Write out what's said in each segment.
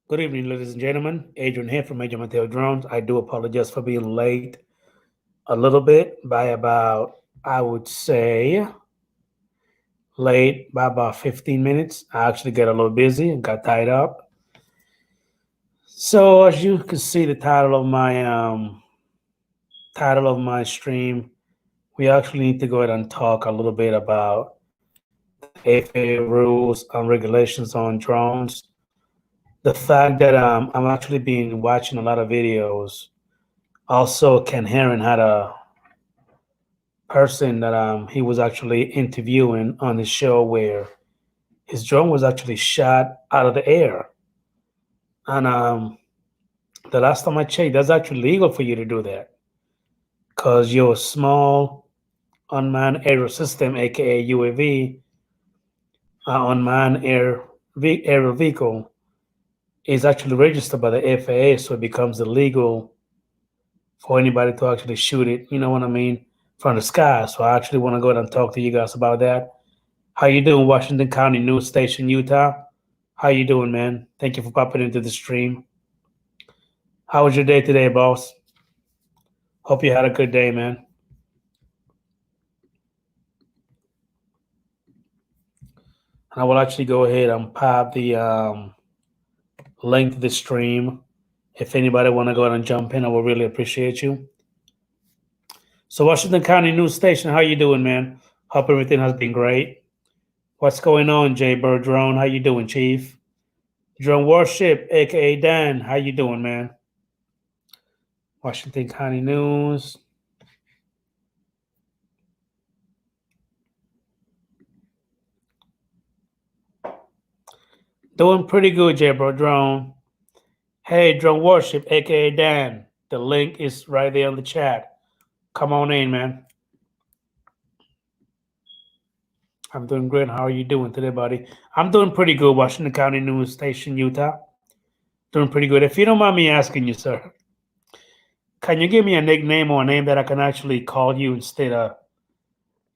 Good evening, ladies and gentlemen. Adrian here from Major Mateo Drones. I do apologize for being late a little bit by about, I would say, late by about 15 minutes. I actually got a little busy and got tied up. So as you can see, the title of my stream, we actually need to go ahead and talk a little bit about the FAA rules and regulations on drones. The fact that I'm actually been watching a lot of videos. Also, Ken Herron had a person that he was actually interviewing on his show where his drone was actually shot out of the air. And the last time I checked, that's actually legal for you to do that because your small unmanned aerial system, aka UAV, unmanned aerial vehicle, is actually registered by the FAA, so it becomes illegal for anybody to actually shoot it. You know what I mean? From the sky. So I actually want to go ahead and talk to you guys about that. How you doing, Washington County News Station, Utah? How you doing, man? Thank you for popping into the stream. How was your day today, boss? Hope you had a good day, man. And I will actually go ahead and pop the link to the stream. If anybody want to go ahead and jump in, I will really appreciate you. So, Washington County News Station, how you doing, man? Hope everything has been great. What's going on, Jay Bird Drone? How you doing, Chief? Drone Warship, aka Dan, how you doing, man? Washington County News. Doing pretty good, Jabro Drone. Hey, Drone Warship, aka Dan. The link is right there on the chat. Come on in, man. I'm doing great. How are you doing today, buddy? I'm doing pretty good, Washington County News Station, Utah. Doing pretty good. If you don't mind me asking you, sir, can you give me a nickname or a name that I can actually call you instead of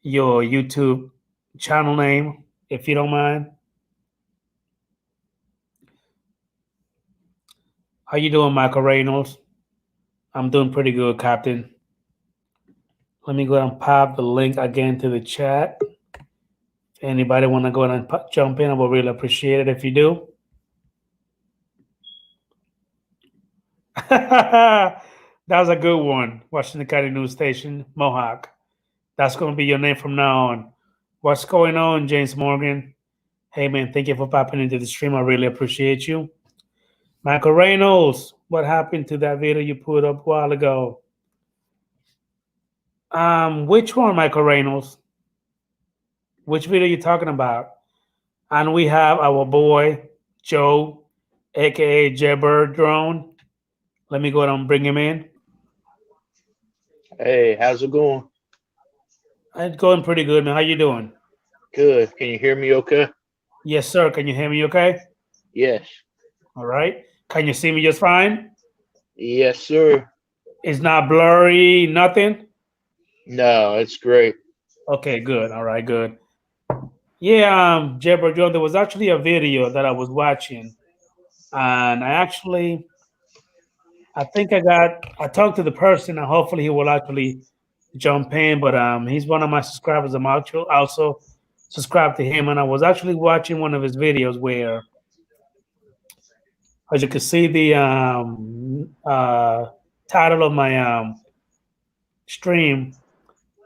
your YouTube channel name, if you don't mind? How you doing, Michael Reynolds? I'm doing pretty good, Captain. Let me go ahead and pop the link again to the chat. If anybody want to go ahead and jump in, I will really appreciate it if you do. That was a good one. Washington County News Station, Mohawk. That's going to be your name from now on. What's going on, James Morgan? Hey, man, thank you for popping into the stream. I really appreciate you. Michael Reynolds, what happened to that video you put up a while ago? Which one, Michael Reynolds? Which video you talking about? And we have our boy, Joe, aka Jaybird Drone. Let me go ahead and bring him in. Hey, how's it going? It's going pretty good, man. How you doing? Good. Can you hear me okay? Yes, sir. Can you hear me okay? Yes. All right. Can you see me just fine? Yes, sir. It's not blurry, nothing? No, it's great. Okay, good. All right, good. Yeah, Jaybird Drone, there was actually a video that I was watching, and I think I talked to the person, and hopefully he will actually jump in. But he's one of my subscribers. I'm actually also subscribed to him, and I was actually watching one of his videos where, as you can see, the title of my stream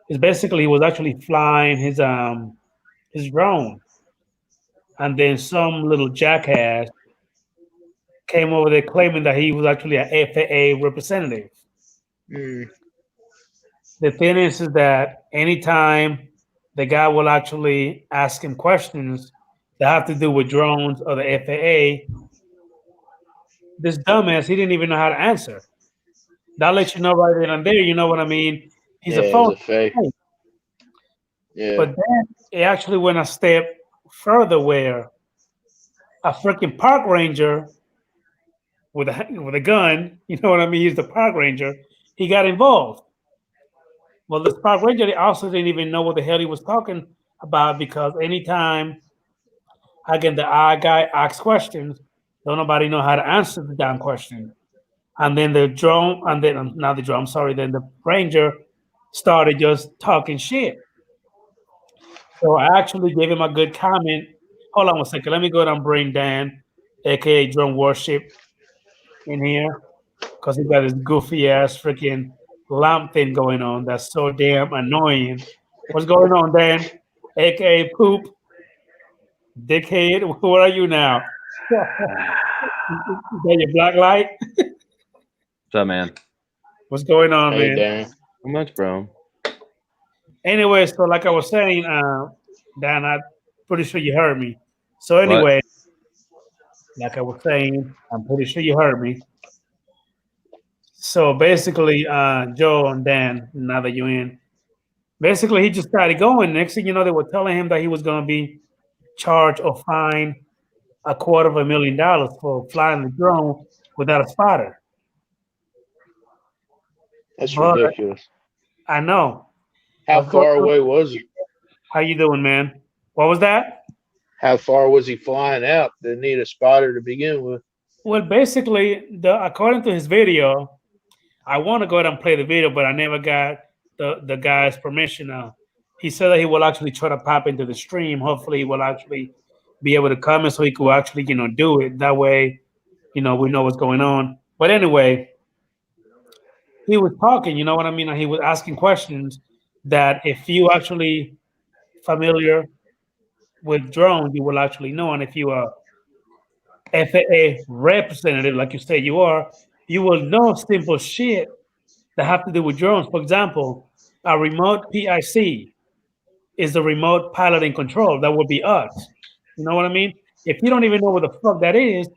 is basically he was actually flying his drone, and then some little jackass came over there claiming that he was actually an FAA representative. Mm, The thing is that anytime the guy will actually ask him questions that have to do with drones or the FAA, this dumbass, he didn't even know how to answer. That lets you know right then and there, you know what I mean? He's a yeah, it's phone. a fake. Yeah. But then it actually went a step further where a freaking park ranger with a gun, you know what I mean? He's the park ranger. He got involved. Well, this park ranger also didn't even know what the hell he was talking about because anytime again the eye guy asks questions, Don't nobody know how to answer the damn question. And then the drone, and then not the drone, sorry, then the ranger started just talking shit. So I actually gave him a good comment. Hold on 1 second. Let me go ahead and bring Dan, aka Drone Worship, in here because he got this goofy ass freaking lamp thing going on that's so damn annoying. What's going on, Dan? AKA Poop, dickhead. Where are you now? Is that your black light? What's up, man? What's going on, Hey, man? Dan. How much, bro? Anyway, so like I was saying, Dan, I'm pretty sure you heard me. So What? anyway, like I was saying, I'm pretty sure you heard me. So basically, Joe and Dan, now that you're in, basically he just started going. Next thing you know, they were telling him that he was going to be charged or fined $250,000 for flying the drone without a spotter. That's But ridiculous. I know. How What's going far on? away was he? How you doing, man? What was that? How far was he flying out? Didn't need a spotter to begin with. Well, basically, according to his video, I want to go ahead and play the video, but I never got the guy's permission. He said that he will actually try to pop into the stream. Hopefully, he will actually be able to come so he could actually, do it. That way, we know what's going on. But anyway, he was talking, you know what I mean? And he was asking questions that if you actually familiar with drones, you will actually know. And if you are FAA representative, like you say you are, you will know simple shit that have to do with drones. For example, a remote PIC is the remote pilot and control. That would be us. You know what I mean? If you don't even know what the fuck that is,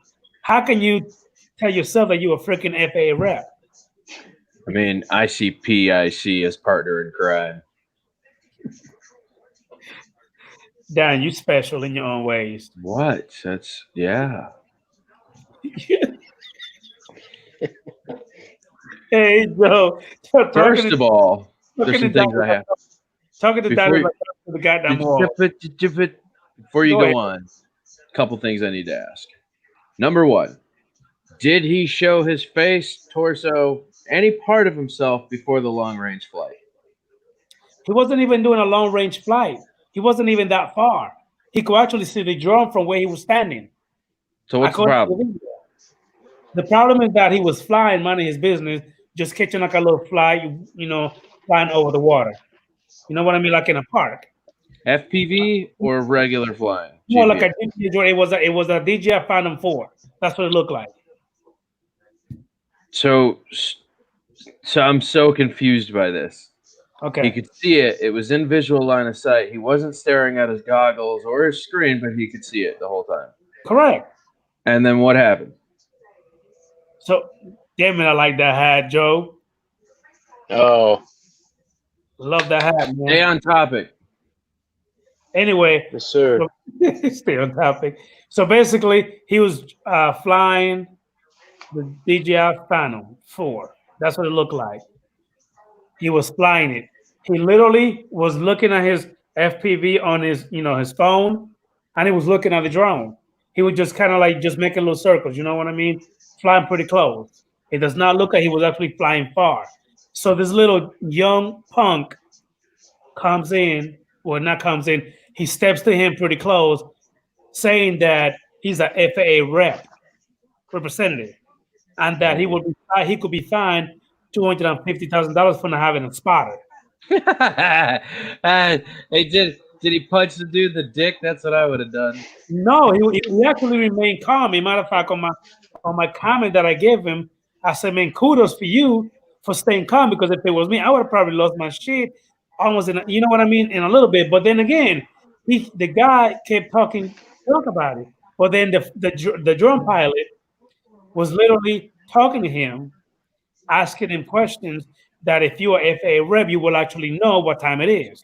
how can you tell yourself that you're a freaking FAA rep? I mean, ICP as partner in crime. Dan, you special in your own ways. What? That's yeah. Hey, Joe, First of all, there's talking to some things I have talking to before Dad you, like to the goddamn wall. before you Go ahead. go on. A couple things I need to ask. Number one, did he show his face, torso, any part of himself before the long range flight? He wasn't even doing a long range flight. He wasn't even that far. He could actually see the drone from where he was standing. So what's the According to the problem? video. The problem is that he was flying, minding his business, just catching like a little fly, flying over the water. You know what I mean? Like in a park. FPV or regular flying? More like a GPS. DJI drone. It was a DJI Phantom 4. That's what it looked like. So I'm so confused by this. He Okay. could see it. It was in visual line of sight. He wasn't staring at his goggles or his screen, but he could see it the whole time. Correct. And then what happened? So, damn it, I like that hat, Joe. Oh, Love that hat, man. Stay on topic. Anyway, yes, sir. so, stay on topic. So basically, he was flying the DJI Phantom 4. That's what it looked like. He was flying it. He literally was looking at his FPV on his phone, and he was looking at the drone. He was just kind of like just making little circles. You know what I mean? Flying pretty close. It does not look like he was actually flying far. So this little young punk comes in, well, not comes in. He steps to him pretty close, saying that he's a FAA representative, and that he could be fined $250,000 for not having a spotter. Hey, did he punch the dude in the dick? That's what I would have done. No, he actually remained calm. As a matter of fact, on my comment that I gave him, I said, "Man, kudos for you for staying calm, because if it was me, I would have probably lost my shit almost you know what I mean, in a little bit." But then again, the guy kept talk about it. But then the drone pilot was literally talking to him, asking him questions that if you are FAA rep, you will actually know what time it is.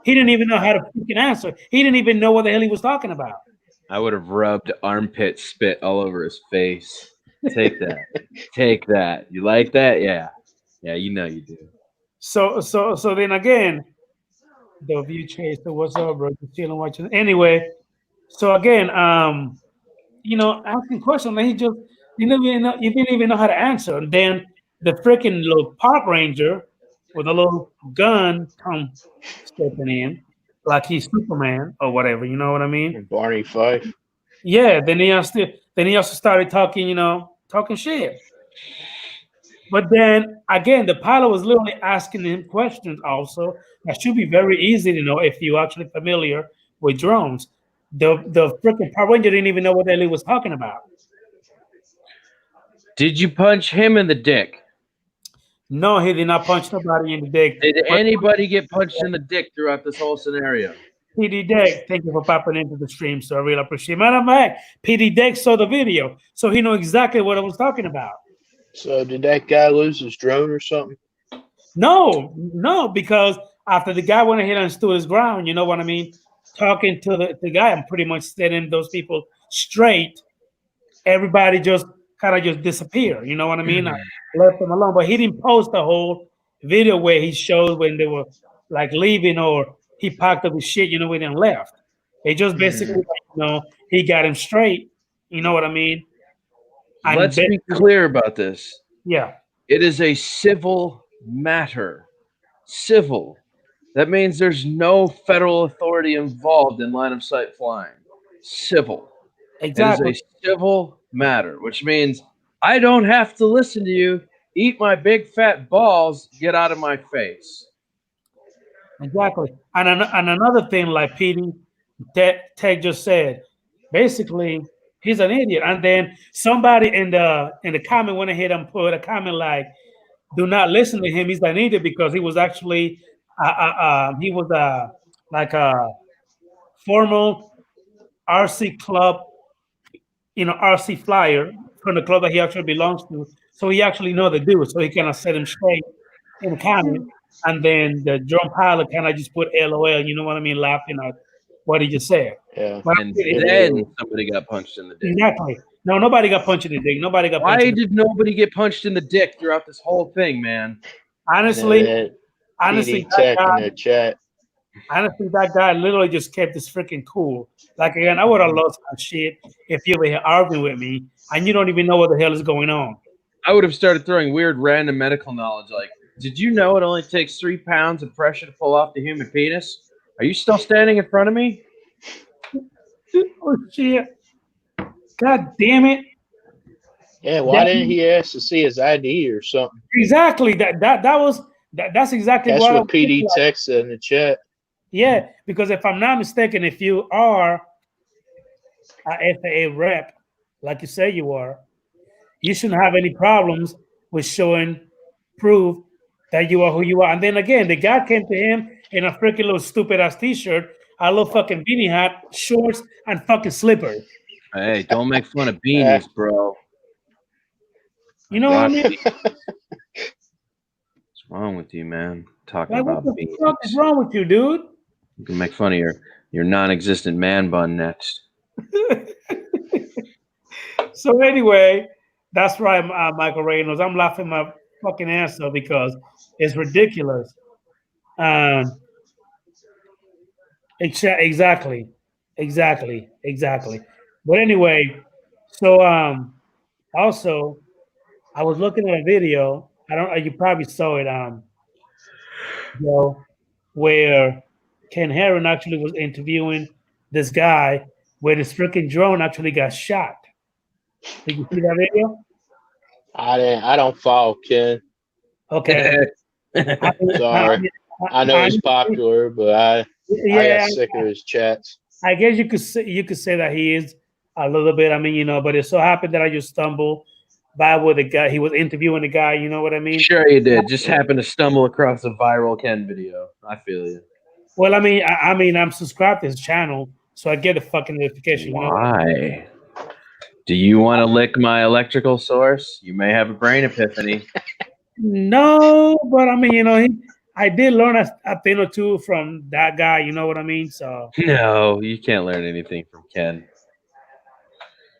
He didn't even know how to freaking answer. He didn't even know what the hell he was talking about. I would have rubbed armpit spit all over his face. Take that. Take that. You like that? Yeah. Yeah, you know you do. So then again, the view chaser, what's up, bro? Just chilling, watching. Anyway, so again, asking questions, and he didn't even know how to answer. And then the freaking little park ranger with a little gun come stepping in, like he's Superman or whatever. You know what I mean? Barney Fife. Yeah. Then he also started talking, talking shit. But then again, the pilot was literally asking him questions also that should be very easy to know if you're actually familiar with drones. The freaking Power Ranger didn't even know what the hell he was talking about. Did you punch him in the dick? No, he did not punch nobody in the dick. Did But anybody get punched in the dick throughout this whole scenario? PD Deck, thank you for popping into the stream, so I really appreciate it. Matter of fact, PD Deck saw the video, so he knew exactly what I was talking about. So did that guy lose his drone or something? No, because after the guy went ahead and stood his ground, you know what I mean? Talking to the guy and pretty much setting those people straight, everybody just kind of just disappeared. You know what I mean? I left them alone. But he didn't post the whole video where he showed when they were like leaving or he packed up his shit, when they left. They just basically, he got him straight. You know what I mean? And Let's be basically, clear about this. yeah, It is a civil matter. Civil. That means there's no federal authority involved in line of sight flying. Civil. exactly. It is a civil matter, which means I don't have to listen to you. Eat my big fat balls. Get out of my face. Exactly. And another thing, like PD Tech just said, basically, he's an idiot. And then somebody in the comment went ahead and put a comment like, "Do not listen to him. He's an idiot because he was actually he was like a formal RC club, RC flyer from the club that he actually belongs to. So he actually know the dude. So he kind of set him straight in the comment. And then the drone pilot kind of just put LOL, you know what I mean, laughing at what he just said. Yeah. But And then somebody got punched in the dick. exactly. No, nobody got punched in the dick. Nobody got punched Why in the dick. did nobody get punched in the dick throughout this whole thing, man? Honestly, That honestly, PD that Tech in guy, the chat. literally just kept this freaking cool. Like again, I would have lost my shit if you were here arguing with me and you don't even know what the hell is going on. I would have started throwing weird random medical knowledge like, did you know it only takes 3 pounds of pressure to pull off the human penis? Are you still standing in front of me? Oh shit! God damn it! Yeah, why didn't he ask to see his ID or something? Exactly. That's exactly That's what I what was thinking, PD like, Tech said in the chat. yeah, because if I'm not mistaken, if you are a FAA rep, like you say you are, you shouldn't have any problems with showing proof that you are who you are. And then again, the guy came to him in a freaking little stupid ass t-shirt, a little fucking beanie hat, shorts, and fucking slippers. Hey, don't make fun of beanies, bro. You know what I mean? What's wrong with you, man? Talking Like, what about the fuck is beanies. wrong with you, dude? You can make fun of your non-existent man bun next. So anyway, that's right, Michael Reynolds. I'm laughing my fucking ass off because it's ridiculous. Um, exactly, exactly. But anyway, so also I was looking at a video. I don't. You probably saw it, Joe, where Ken Herron actually was interviewing this guy, where this freaking drone actually got shot. Did you see that video? I don't follow Ken. Okay. Sorry. I know he's popular, but I yeah, got sick of his chats. I guess you could say that he is a little bit. I mean, but it so happened that I just stumbled by where the guy he was interviewing the guy. You know what I mean? Sure you did. Just happened to stumble across a viral Ken video. I feel you. Well, I mean, I'm subscribed to his channel, so I get a fucking notification. You know? Why? Do you want to lick my electrical source? You may have a brain epiphany. No, but I mean, I did learn a thing or two from that guy. You know what I mean? So, No, you can't learn anything from Ken.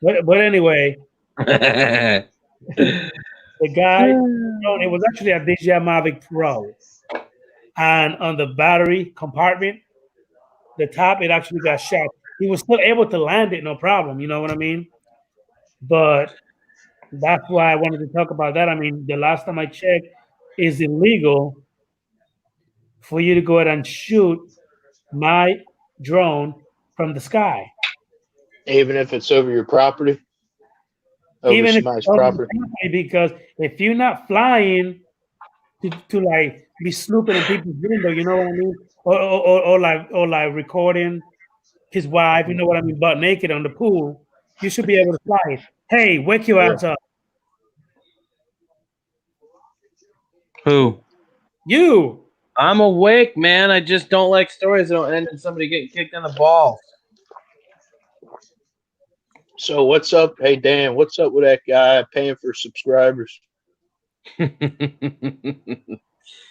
but anyway, the guy, it was actually a DJI Mavic Pro, and on the battery compartment, the top, it actually got shot. He was still able to land it, no problem. You know what I mean? But that's why I wanted to talk about that. I mean, the last time I checked, it's illegal for you to go ahead and shoot my drone from the sky, Even if it's over your property, over even if it's somebody's over the property. country, because if you're not flying to like be snooping in people's window, you know what I mean, or like recording his wife, you know what I mean, butt naked on the pool, you should be able to fly it. Hey, wake your Yeah. ass up, Who? you. I'm awake, man. I just don't like stories that don't end in somebody getting kicked in the balls. So what's up? Hey Dan, what's up with that guy paying for subscribers? I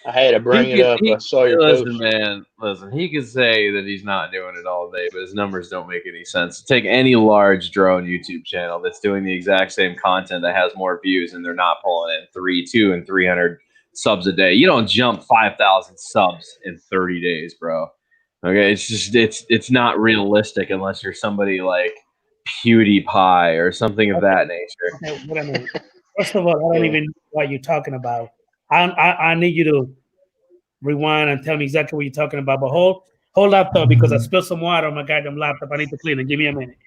had to bring it up. I saw your listen, post. man. Listen, he could say that he's not doing it all day, but his numbers don't make any sense. Take any large drone YouTube channel that's doing the exact same content that has more views, and they're not pulling in 2 and 300 subs a day. You don't jump 5,000 subs in 30 days, bro. Okay, it's just it's not realistic unless you're somebody like PewDiePie or something of that nature. Okay, wait a minute. First of all, I don't even know what you're talking about. I need you to rewind and tell me exactly what you're talking about. But hold that thought, because I spilled some water on my goddamn laptop. I need to clean it. Give me a minute.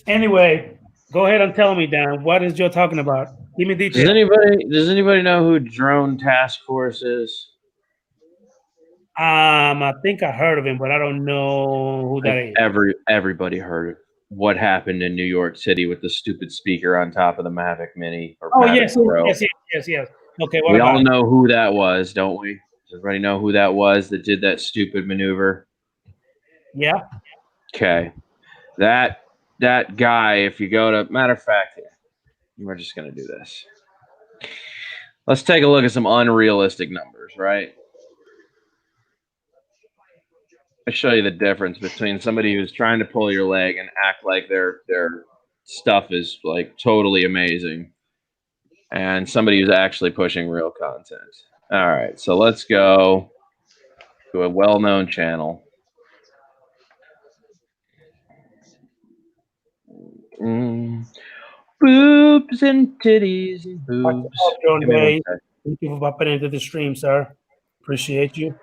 Anyway, go ahead and tell me, Dan, what is you're talking about? Give me details. Does anybody know who Drone Task Force is? I think I heard of him, but I don't know who that Like is. everybody heard of what happened in New York City with the stupid speaker on top of the Mavic Mini or Oh, Mavic yes, Pro. yes. Okay, what We about all it? know who that was, don't we? Does everybody know who that was that did that stupid maneuver? Yeah. Okay, that guy. If you go to matter of fact, here we're just gonna do this. Let's take a look at some unrealistic numbers, right? I show you the difference between somebody who's trying to pull your leg and act like their stuff is like totally amazing, and somebody who's actually pushing real content. All right, so let's go to a well-known channel. Boobs and titties and boobs. John Give me one Day, sec. thank you for popping into the stream, sir. Appreciate you.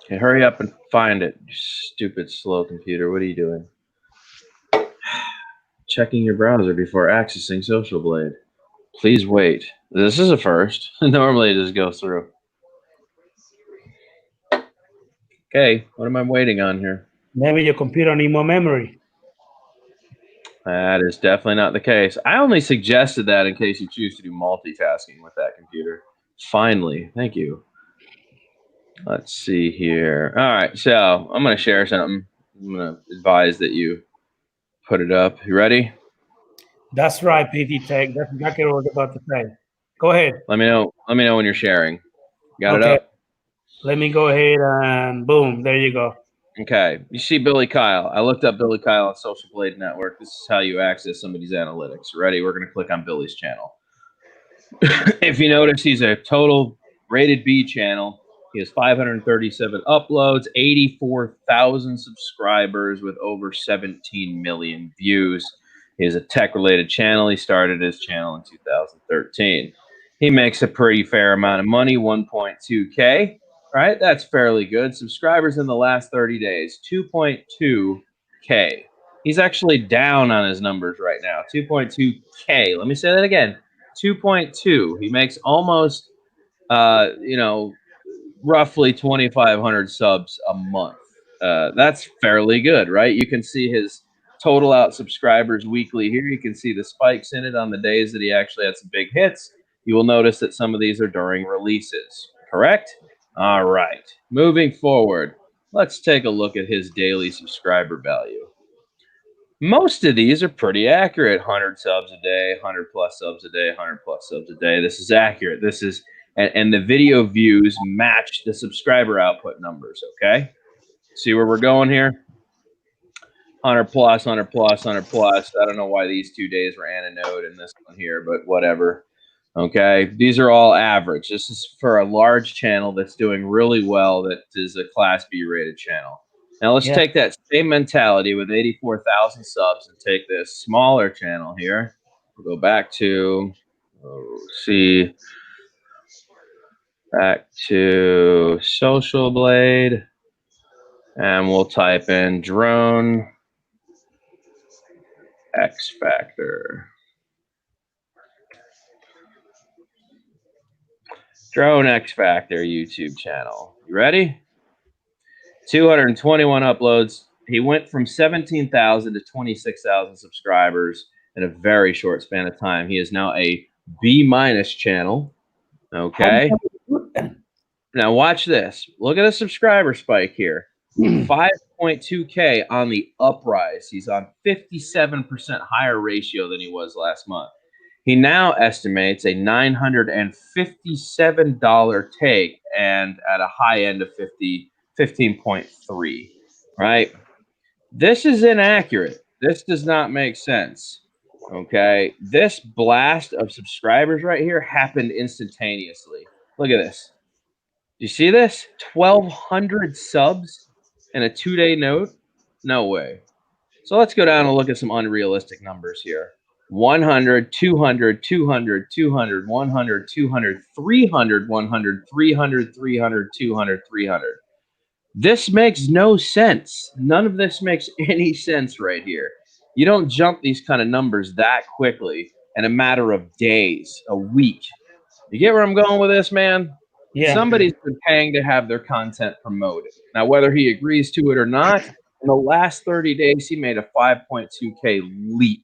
Okay, hurry up and find it, you stupid slow computer. What are you doing? Checking your browser before accessing Social Blade. Please wait. This is a first. Normally it just goes through. Okay, what am I waiting on here? Maybe your computer need more memory. That is definitely not the case. I only suggested that in case you choose to do multitasking with that computer. Finally, thank you. Let's see here. All right, so I'm going to share something. I'm going to advise that you put it up. You ready? That's right, PT Tech. That's exactly what I was about to say. Go ahead. Let me know when you're sharing. Got Okay. it up? Let me go ahead and boom. There you go. Okay. You see Billy Kyle. I looked up Billy Kyle on Social Blade Network. This is how you access somebody's analytics. Ready? We're going to click on Billy's channel. If you notice, he's a total rated B channel. He has 537 uploads, 84,000 subscribers with over 17 million views. He is a tech-related channel. He started his channel in 2013. He makes a pretty fair amount of money, 1.2K, right? That's fairly good. Subscribers in the last 30 days, 2.2K. He's actually down on his numbers right now, 2.2K. Let me say that again. 2.2. He makes almost, roughly 2,500 subs a month. That's fairly good, right? You can see his total out subscribers weekly here. You can see the spikes in it on the days that he actually had some big hits. You will notice that some of these are during releases, correct? All right. Moving forward, let's take a look at his daily subscriber value. Most of these are pretty accurate. 100 subs a day, 100 plus subs a day, 100 plus subs a day. This is accurate. This is, and the video views match the subscriber output numbers, okay? See where we're going here? 100 plus, 100 plus, 100 plus. I don't know why these 2 days were anonode in this one here, but whatever. Okay, these are all average. This is for a large channel that's doing really well, that is a Class B rated channel. Now let's take that same mentality with 84,000 subs and take this smaller channel here. We'll go back to, back to Social Blade, and we'll type in Drone X Factor. Drone X Factor YouTube channel. You ready? 221 uploads. He went from 17,000 to 26,000 subscribers in a very short span of time. He is now a B- channel. Okay. Now watch this. Look at the subscriber spike here. 5.2K on the uprise. He's on 57% higher ratio than he was last month. He now estimates a $957 take and at a high end of 15.3, right? This is inaccurate. This does not make sense. Okay. This blast of subscribers right here happened instantaneously. Look at this. You see this? 1,200 subs in a 2-day note? No way. So let's go down and look at some unrealistic numbers here. 100, 200, 200, 200, 100, 200, 300, 100, 300, 300, 200, 300. This makes no sense. None of this makes any sense right here. You don't jump these kind of numbers that quickly in a matter of days, a week. You get where I'm going with this, man? Yeah. Somebody's been paying to have their content promoted. Now, whether he agrees to it or not, in the last 30 days, he made a 5.2K leap.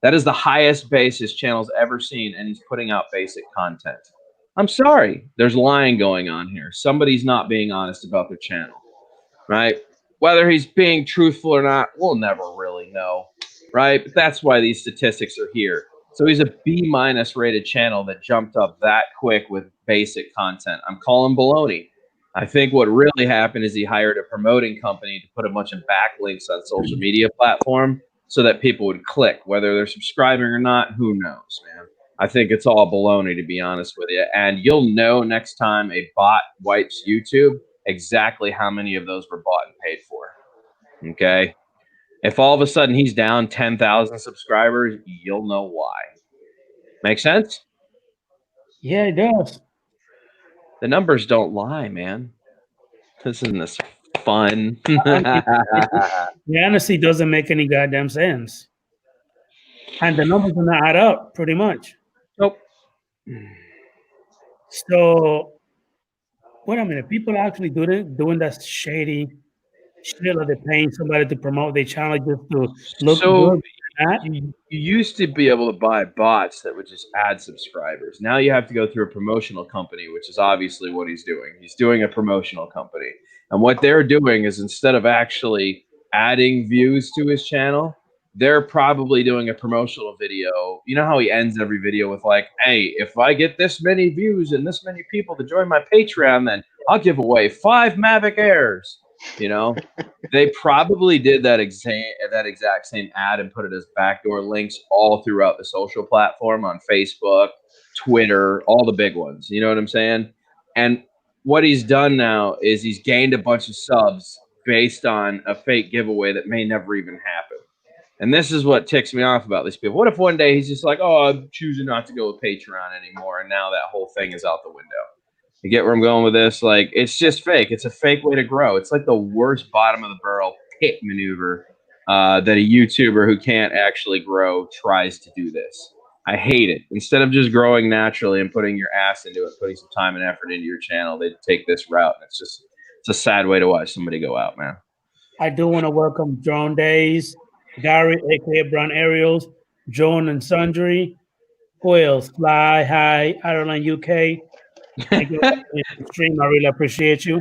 That is the highest base his channel's ever seen, and he's putting out basic content. I'm sorry. There's lying going on here. Somebody's not being honest about their channel, right? Whether he's being truthful or not, we'll never really know, right? But that's why these statistics are here. So he's a B- rated channel that jumped up that quick with basic content. I'm calling baloney. I think what really happened is he hired a promoting company to put a bunch of backlinks on social media platform so that people would click. Whether they're subscribing or not, who knows, man? I think it's all baloney, to be honest with you. And you'll know next time a bot wipes YouTube exactly how many of those were bought and paid for. Okay? If all of a sudden he's down 10,000 subscribers, you'll know why. Make sense? Yeah, it does. The numbers don't lie, man. This isn't this fun. It honestly doesn't make any goddamn sense. And the numbers do not add up, pretty much. Nope. So, wait a minute. People are actually doing that shady shit, or they're paying somebody to promote their channel just to look So good. you used to be able to buy bots that would just add subscribers. Now you have to go through a promotional company, which is obviously what he's doing. He's doing a promotional company. And what they're doing is, instead of actually adding views to his channel, they're probably doing a promotional video. You know how he ends every video with like, hey, if I get this many views and this many people to join my Patreon, then I'll give away 5 Mavic Airs. You know, they probably did that exact same ad and put it as backdoor links all throughout the social platform, on Facebook, Twitter, all the big ones. You know what I'm saying? And what he's done now is he's gained a bunch of subs based on a fake giveaway that may never even happen. And this is what ticks me off about these people. What if one day he's just like, oh, I'm choosing not to go with Patreon anymore, and now that whole thing is out the window? You get where I'm going with this? Like, it's just fake. It's a fake way to grow. It's like the worst bottom of the barrel pit maneuver that a YouTuber who can't actually grow tries to do this. I hate it. Instead of just growing naturally and putting your ass into it, putting some time and effort into your channel, they take this route. And it's a sad way to watch somebody go out, man. I do want to welcome Drone Days, Gary, aka Brown Aerials, Joan and Sundry, who else? Fly High, Ireland, UK. Thank you for the stream. I really appreciate you.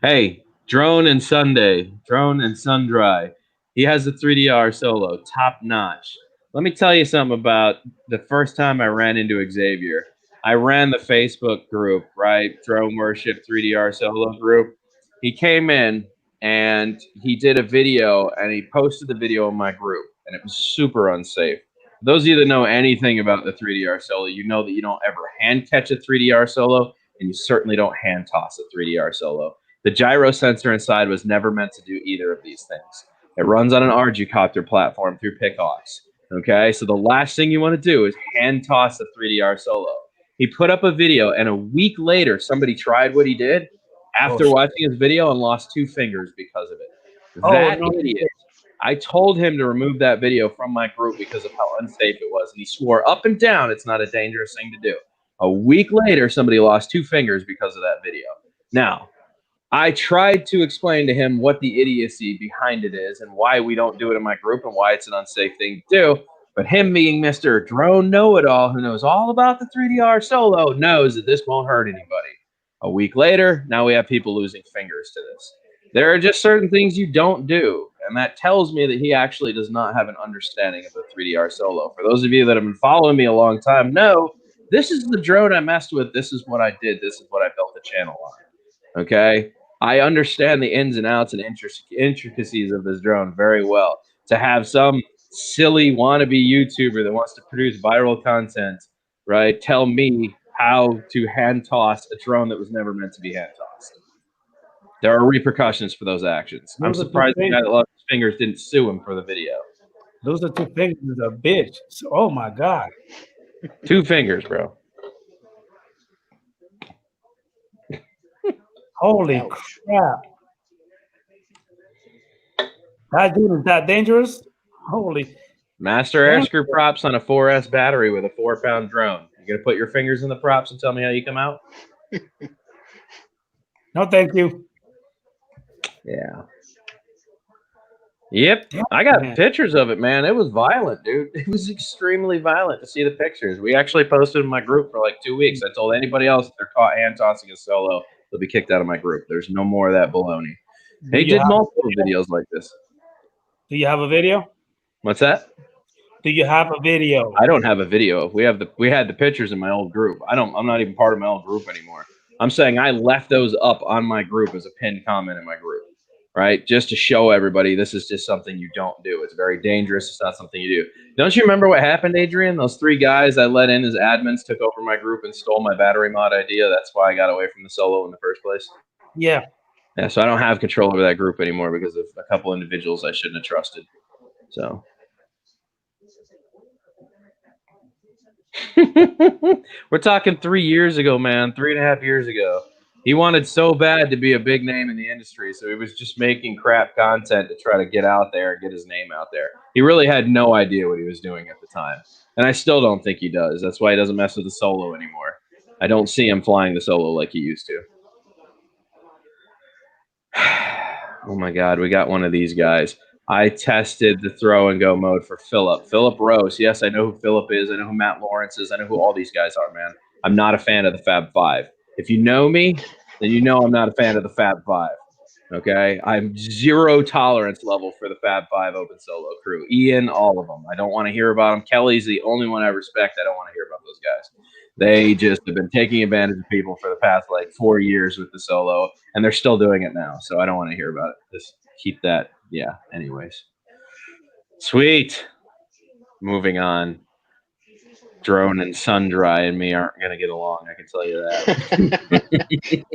Hey, Drone and Sundry. He has a 3DR solo, top notch. Let me tell you something about the first time I ran into Xavier. I ran the Facebook group, right? Drone Worship 3DR solo group. He came in and he did a video, and he posted the video in my group, and it was super unsafe. Those of you that know anything about the 3DR Solo, you know that you don't ever hand catch a 3DR Solo, and you certainly don't hand toss a 3DR Solo. The gyro sensor inside was never meant to do either of these things. It runs on an RG-copter platform through Pickhawks. Okay, so the last thing you want to do is hand toss a 3DR Solo. He put up a video, and a week later, somebody tried what he did after watching his video and lost 2 fingers because of it. That idiot. I told him to remove that video from my group because of how unsafe it was, and he swore up and down it's not a dangerous thing to do. A week later, somebody lost 2 fingers because of that video. Now, I tried to explain to him what the idiocy behind it is and why we don't do it in my group and why it's an unsafe thing to do. But him being Mr. Drone Know-It-All who knows all about the 3DR Solo knows that this won't hurt anybody. A week later, now we have people losing fingers to this. There are just certain things you don't do, and that tells me that he actually does not have an understanding of the 3DR Solo. For those of you that have been following me a long time, know this is the drone I messed with. This is what I did. This is what I built the channel on. Okay? I understand the ins and outs and intricacies of this drone very well. To have some silly wannabe YouTuber that wants to produce viral content, right, tell me how to hand toss a drone that was never meant to be hand tossed. There are repercussions for those actions. I'm surprised the guy that lost his fingers didn't sue him for the video. Those are 2 fingers, a bitch. So, oh my God. 2 fingers, bro. Holy crap. That dude is that dangerous? Holy. Master air screw props on a 4S battery with a 4-pound drone. You gonna put your fingers in the props and tell me how you come out? No, thank you. Yeah. Yep. I got pictures of it, man. It was violent, dude. It was extremely violent to see the pictures. We actually posted in my group for like 2 weeks. I told anybody else if they're caught hand tossing a Solo, they'll be kicked out of my group. There's no more of that baloney. They did multiple videos like this. Do you have a video? What's that? Do you have a video? I don't have a video. We had the pictures in my old group. I'm not even part of my old group anymore. I'm saying I left those up on my group as a pinned comment in my group, right? Just to show everybody this is just something you don't do. It's very dangerous. It's not something you do. Don't you remember what happened, Adrian? Those 3 guys I let in as admins took over my group and stole my battery mod idea. That's why I got away from the Solo in the first place. Yeah. Yeah, so I don't have control over that group anymore because of a couple individuals I shouldn't have trusted. So we're talking 3 years ago, man. 3.5 years ago. He wanted so bad to be a big name in the industry, so he was just making crap content to try to get out there and get his name out there. He really had no idea what he was doing at the time, and I still don't think he does. That's why he doesn't mess with the Solo anymore. I don't see him flying the Solo like he used to. Oh my God, we got one of these guys. I tested the throw and go mode for Philip. Philip Rose. Yes, I know who Philip is. I know who Matt Lawrence is. I know who all these guys are, man. I'm not a fan of the Fab Five. If you know me, then you know I'm not a fan of the Fab Five. Okay? I'm 0 tolerance level for the Fab Five open solo crew. Ian, all of them. I don't want to hear about them. Kelly's the only one I respect. I don't want to hear about those guys. They just have been taking advantage of people for the past like 4 years with the Solo, and they're still doing it now. So I don't want to hear about it. Just keep that. Yeah. Anyways. Sweet. Moving on. Drone and Sundry and me aren't going to get along. I can tell you that.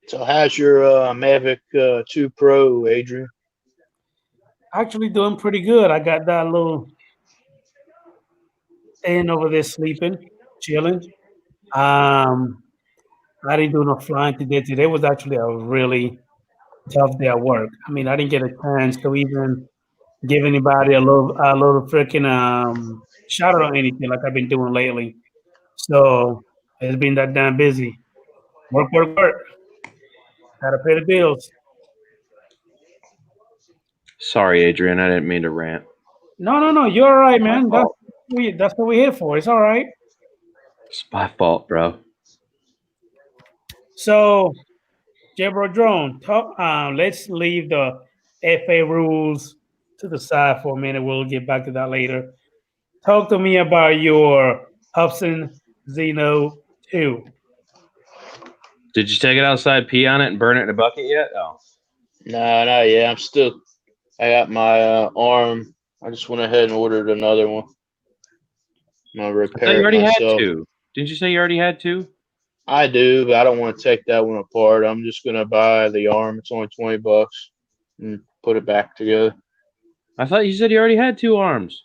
So how's your Mavic 2 Pro, Adrian? Actually doing pretty good. I got that little staying over there sleeping, chilling. I didn't do no flying today. Today was actually a really tough day at work. I mean, I didn't get a chance to even give anybody a little freaking shout out or anything like I've been doing lately. So it's been that damn busy. Work. Gotta pay the bills. Sorry, Adrian. I didn't mean to rant. No. You're all right, man. That's what we're here for. It's all right. It's my fault, bro. So, Jebro Drone, let's leave the FAA rules to the side for a minute. We'll get back to that later. Talk to me about your Hubsan Zeno 2. Did you take it outside, pee on it, and burn it in a bucket yet? Oh. No, yeah. I got my arm. I just went ahead and ordered another one. I'm gonna I thought repair you it already had myself. 2. Didn't you say you already had 2? I do, but I don't want to take that one apart. I'm just gonna buy the arm. It's only $20 and put it back together. I thought you said you already had 2 arms.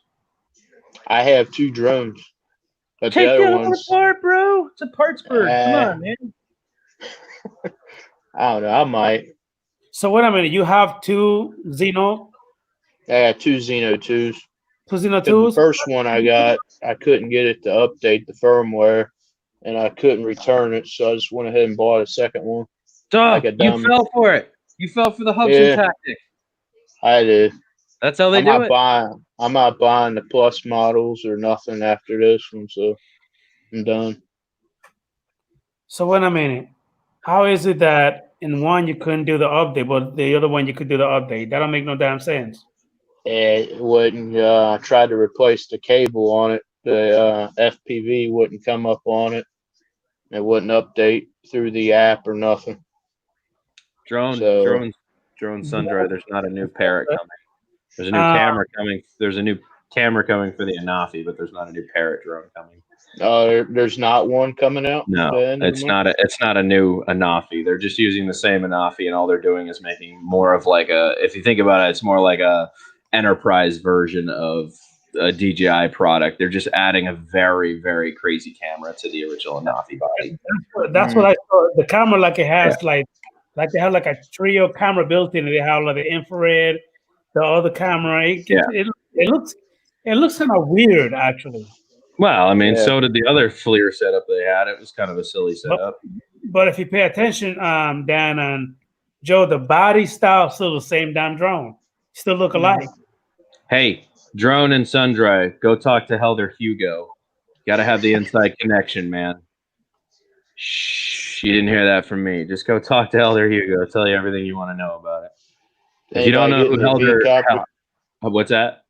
I have 2 drones, but the Take other that one ones, apart, bro. It's a parts bird. Come on, man. I don't know. I might. So wait a minute. You have 2 Xeno, I got 2 Xeno 2s. 2 Xeno Because the 2s. first one I got, I couldn't get it to update the firmware, and I couldn't return it, so I just went ahead and bought a second one. Duh, Like a you dummy. fell for it. You fell for the Hudson Yeah. tactic. I did. That's how they do it. I'm not buying the plus models or nothing after this one, so I'm done. So wait a minute. How is it that in one you couldn't do the update, but the other one you could do the update? That don't make no damn sense. It wouldn't. I tried to replace the cable on it. The FPV wouldn't come up on it. It wouldn't update through the app or nothing. Drone Sundry. There's not a new parrot coming. There's a new camera coming. There's a new camera coming for the Anafi, but there's not a new parrot drone coming. There's not one coming out. No, it's not a new Anafi. They're just using the same Anafi, and all they're doing is making more of like a. If you think about it, it's more like a enterprise version of a DJI product. They're just adding a very, very crazy camera to the original Anafi body. That's what I saw. The camera, like it has like they have like a trio camera built in it. They have like the infrared, the other camera. It looks kind of weird, actually. Well, I mean, so did the other FLIR setup they had. It was kind of a silly setup. But if you pay attention, Dan and Joe, the body style still the same damn drone. Still look alike. Hey, Drone and Sundry, go talk to Helder Hugo. Got to have the inside connection, man. Shh, you didn't hear that from me. Just go talk to Helder Hugo. I'll tell you everything you want to know about it. If you don't know who Helder, what's that?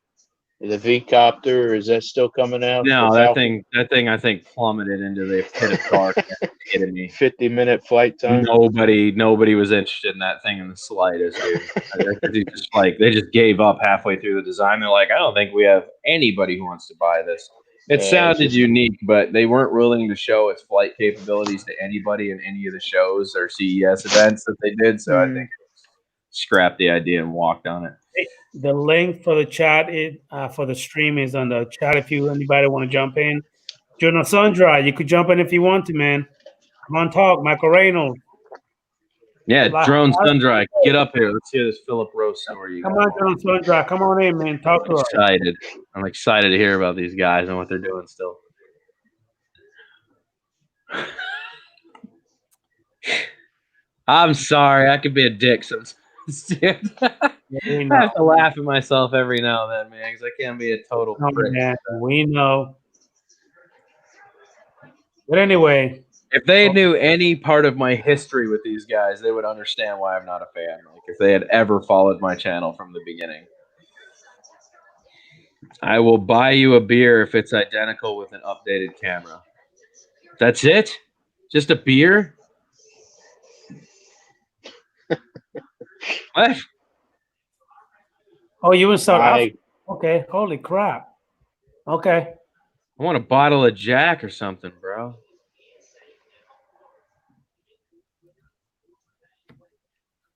The V-copter, is that still coming out? No, that thing I think plummeted into the pit of darkness. Kidding me. 50-minute flight time. Nobody was interested in that thing in the slightest, dude. They just gave up halfway through the design. They're like, I don't think we have anybody who wants to buy this. It sounded unique, but they weren't willing to show its flight capabilities to anybody in any of the shows or CES events that they did. So I think scrapped the idea and walked on it. The link for the chat for the stream is on the chat. If anybody want to jump in, Jonah Sundry, you could jump in if you want to, man. Come on, talk, Michael Reynolds. Yeah, Drone Sundry, get up here. Let's hear this Philip Rose story. Come on, Drone Sundry, come on in, man. Talk to us. I'm excited to hear about these guys and what they're doing still. I'm sorry, I could be a dick sometimes. Dude. I have to laugh at myself every now and then, man, because I can't be a total prick. Man, we know. But anyway, if they knew any part of my history with these guys, they would understand why I'm not a fan. Like if they had ever followed my channel from the beginning. I will buy you a beer if it's identical with an updated camera. That's it? Just a beer? What? Oh, you in South Africa? Okay, holy crap. Okay. I want a bottle of Jack or something, bro.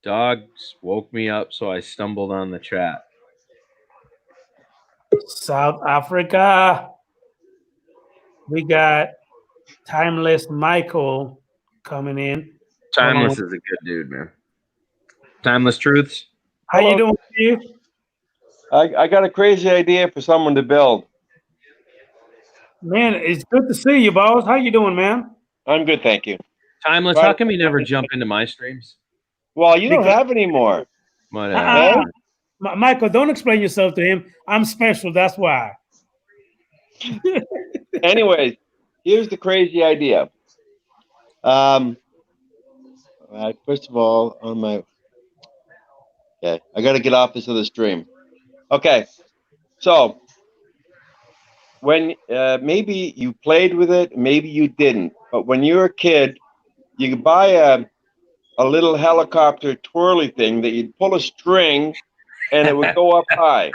Dogs woke me up, so I stumbled on the chat. South Africa. We got Timeless Michael coming in. Timeless is a good dude, man. Timeless Truths. How you doing, Steve? I got a crazy idea for someone to build. Man, it's good to see you, boss. How you doing, man? I'm good, thank you. Timeless, how come you never jump into my streams? Well, you don't have any more. Michael, don't explain yourself to him. I'm special, that's why. Anyways, here's the crazy idea. First of all, okay, I got to get off this other stream. Okay, so when maybe you played with it, maybe you didn't, but when you were a kid, you could buy a little helicopter twirly thing that you'd pull a string and it would go up high.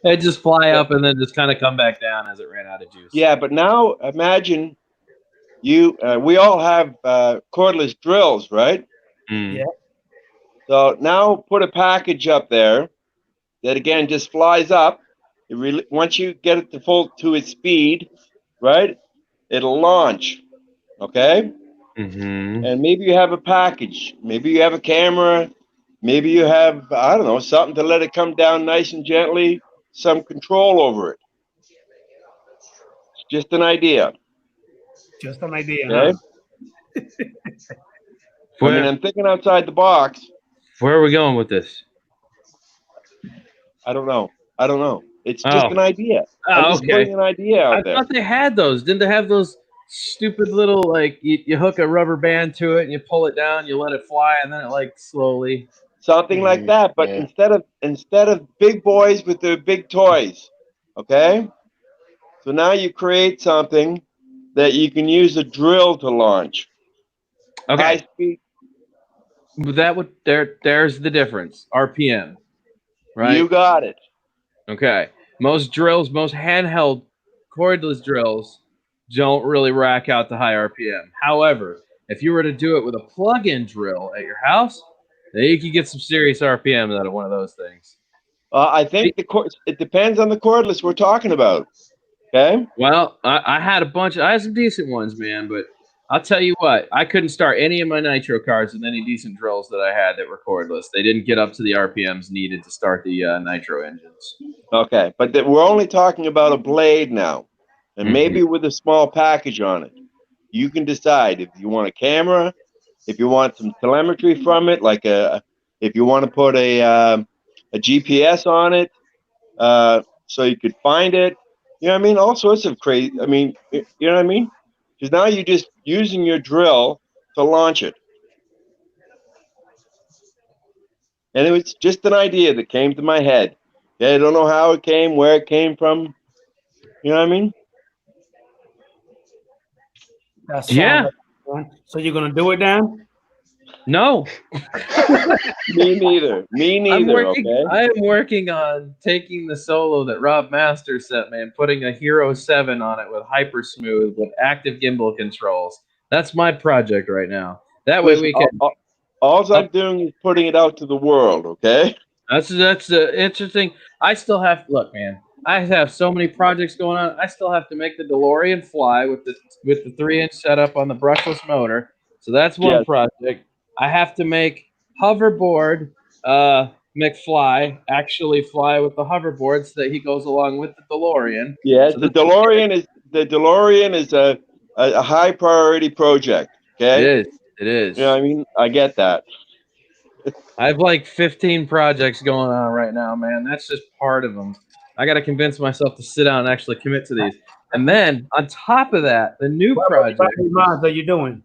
It'd just fly up and then just kind of come back down as it ran out of juice. Yeah, but now imagine we all have cordless drills, right? Mm. Yeah. So now put a package up there that again just flies up. Once you get it to its speed, right? It'll launch. Okay. Mm-hmm. And maybe you have a package. Maybe you have a camera. Maybe you have, I don't know, something to let it come down nice and gently. Some control over it. It's just an idea. Just an idea, Okay. huh? I mean, I'm thinking outside the box. Where are we going with this? I don't know. It's just an idea. I'm just okay. putting an idea out I there. thought they had those. Didn't they have those stupid little, like, you hook a rubber band to it and you pull it down, you let it fly, and then it, like, slowly. Something like that. But Yeah. instead of big boys with their big toys, okay? So now you create something that you can use a drill to launch. Okay. High speed. There's the difference. RPM. Right? You got it. Okay. Most handheld cordless drills don't really rack out the high RPM. However, if you were to do it with a plug-in drill at your house, then you could get some serious RPM out of one of those things. I think it depends on the cordless we're talking about. Okay. Well, I had some decent ones, man, but I'll tell you what, I couldn't start any of my nitro cars with any decent drills that I had that were cordless. They didn't get up to the RPMs needed to start the nitro engines. Okay, but we're only talking about a blade now, and maybe with a small package on it. You can decide if you want a camera, if you want some telemetry from it, like if you want to put a GPS on it, so you could find it. You know what I mean? All sorts of crazy. I mean, you know what I mean? Because now you're just using your drill to launch it. And it was just an idea that came to my head. Okay, I don't know how it came, where it came from. You know what I mean? That's Yeah. So you're gonna do it, Dan? No. Me neither. Me neither. Okay. I am working on taking the Solo that Rob Master sent me and putting a Hero 7 on it with hyper smooth with active gimbal controls. That's my project right now. That way we can. All I'm doing is putting it out to the world. Okay. That's interesting. I still have look, man. I have so many projects going on. I still have to make the DeLorean fly with the 3-inch setup on the brushless motor. So that's one project. I have to make hoverboard McFly actually fly with the hoverboard so that he goes along with the DeLorean. Yes, so the DeLorean is a high priority project. Okay. It is. Yeah, I mean, I get that. I have like 15 projects going on right now, man. That's just part of them. I got to convince myself to sit down and actually commit to these. And then on top of that, the new project. What battery mods are you doing?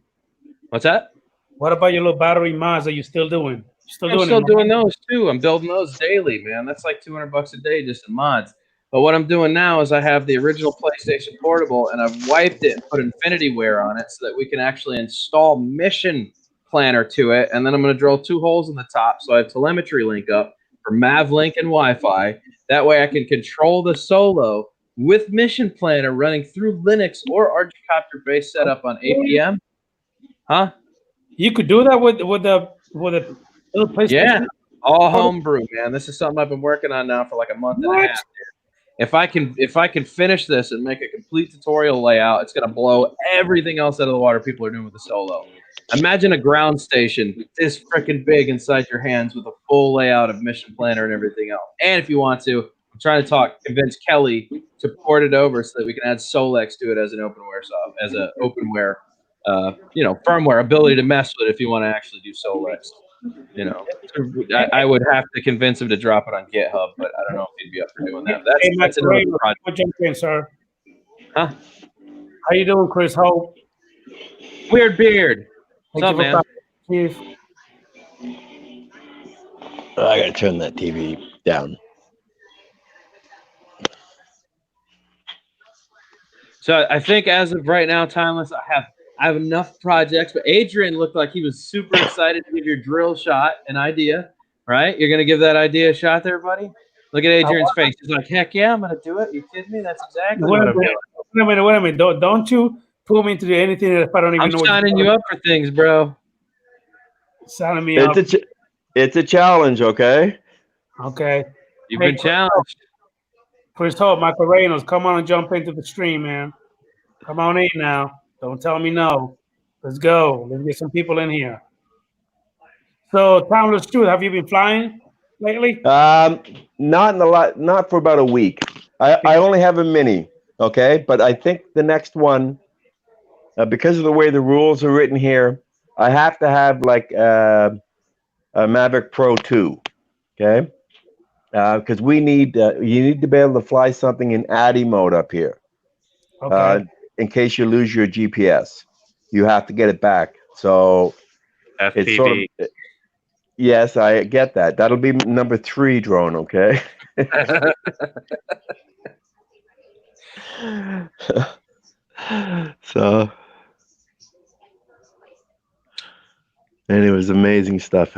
What's that? What about your little battery mods? Are you still doing? I'm still doing those too. I'm building those daily, man. That's like $200 a day just in mods. But what I'm doing now is I have the original PlayStation Portable and I've wiped it and put Infinity Wear on it so that we can actually install Mission Planner to it. And then I'm going to drill 2 holes in the top so I have telemetry link up for MavLink and Wi-Fi. That way I can control the Solo with Mission Planner running through Linux or Archicopter based setup on APM. Huh? You could do that with the little PlayStation. Yeah, all homebrew, man. This is something I've been working on now for like a month and a half. If I can finish this and make a complete tutorial layout, it's gonna blow everything else out of the water people are doing with the Solo. Imagine a ground station this freaking big inside your hands with a full layout of Mission Planner and everything else. And if you want to, I'm trying to convince Kelly to port it over so that we can add Solex to it as an openware firmware ability to mess with if you want to actually do Solex. I would have to convince him to drop it on GitHub, but I don't know if he'd be up for doing that. That's another project. I'll jump in, sir. Huh? How you doing, Chris Hope? Weird beard. What's up, man? Chief. I gotta turn that TV down. So I think as of right now, Timeless, I have enough projects, but Adrian looked like he was super excited to give your drill shot an idea. Right? You're gonna give that idea a shot there, buddy? Look at Adrian's face. He's like, heck yeah, I'm gonna do it. You kidding me? That's exactly Wait what a I'm doing. minute. Wait a minute. Don't you pull me into anything if I don't even I'm know what signing you're you up for things, bro. signing me up. It's a challenge, okay? Okay. You've Hey, been challenged. Chris Hope, Michael Reynolds, come on and jump into the stream, man. Come on in now. Don't tell me no. Let's go. Let's get some people in here. So, Timeless Truth, have you been flying lately? Not for about a week. I only have a mini, okay? But I think the next one, because of the way the rules are written here, I have to have like a Maverick Pro 2, okay? Because you need to be able to fly something in ADI mode up here. Okay. In case you lose your GPS, you have to get it back. So it's sort of, yes, I get that. That'll be number 3 drone, okay? So, and it was amazing stuff.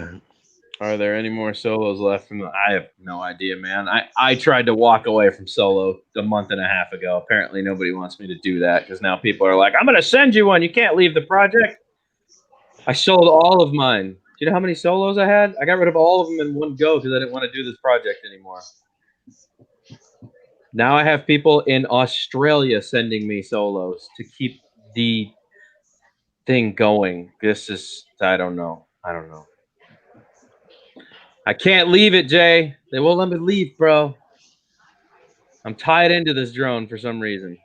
Are there any more solos left from the? I have no idea, man. I tried to walk away from solo a month and a half ago. Apparently, nobody wants me to do that because now people are like, I'm going to send you one. You can't leave the project. I sold all of mine. Do you know how many solos I had? I got rid of all of them in one go because I didn't want to do this project anymore. Now I have people in Australia sending me solos to keep the thing going. This is, I don't know. I can't leave it, Jay. They won't let me leave, bro. I'm tied into this drone for some reason.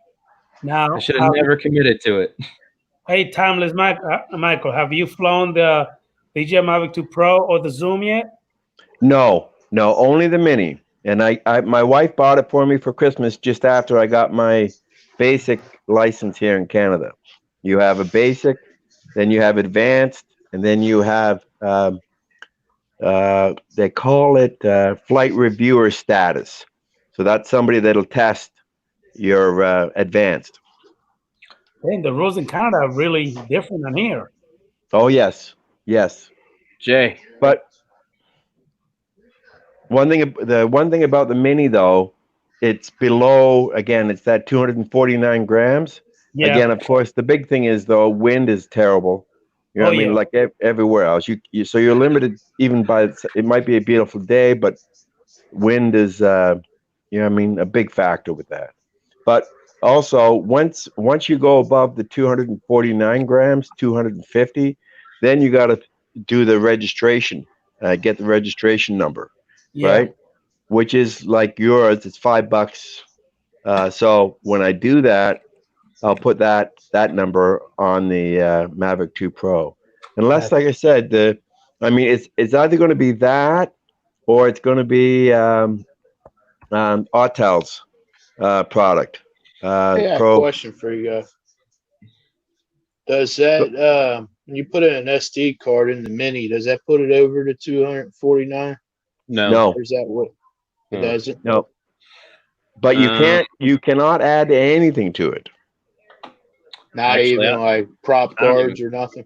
Now, I should have never committed to it. Hey, Timeless Michael, have you flown the DJI Mavic 2 Pro or the Zoom yet? No, only the mini. And my wife bought it for me for Christmas just after I got my basic license here in Canada. You have a basic, then you have advanced, and then you have they call it flight reviewer status. So that's somebody that'll test your advanced. Hey, the rules in Canada are really different than here. Oh yes. Jay. But the one thing about the mini though, it's below, again, it's that 249 grams. Yeah. Again, of course, the big thing is though, wind is terrible. You know what I mean? Yeah. Like everywhere else. So you're limited even by, it might be a beautiful day, but wind is, you know what I mean, a big factor with that. But also, once you go above the 249 grams, 250, then you got to do the registration, get the registration number, right? Which is like yours. It's $5. So when I do that, I'll put that number on the Mavic 2 Pro. Unless, like I said, it's either going to be that or it's going to be Autel's product. I got a question for you guys. Does that when you put in an SD card in the mini, does that put it over to 249? No. Or is that what it doesn't? No. But you cannot add anything to it. Not actually, even like prop cards or nothing.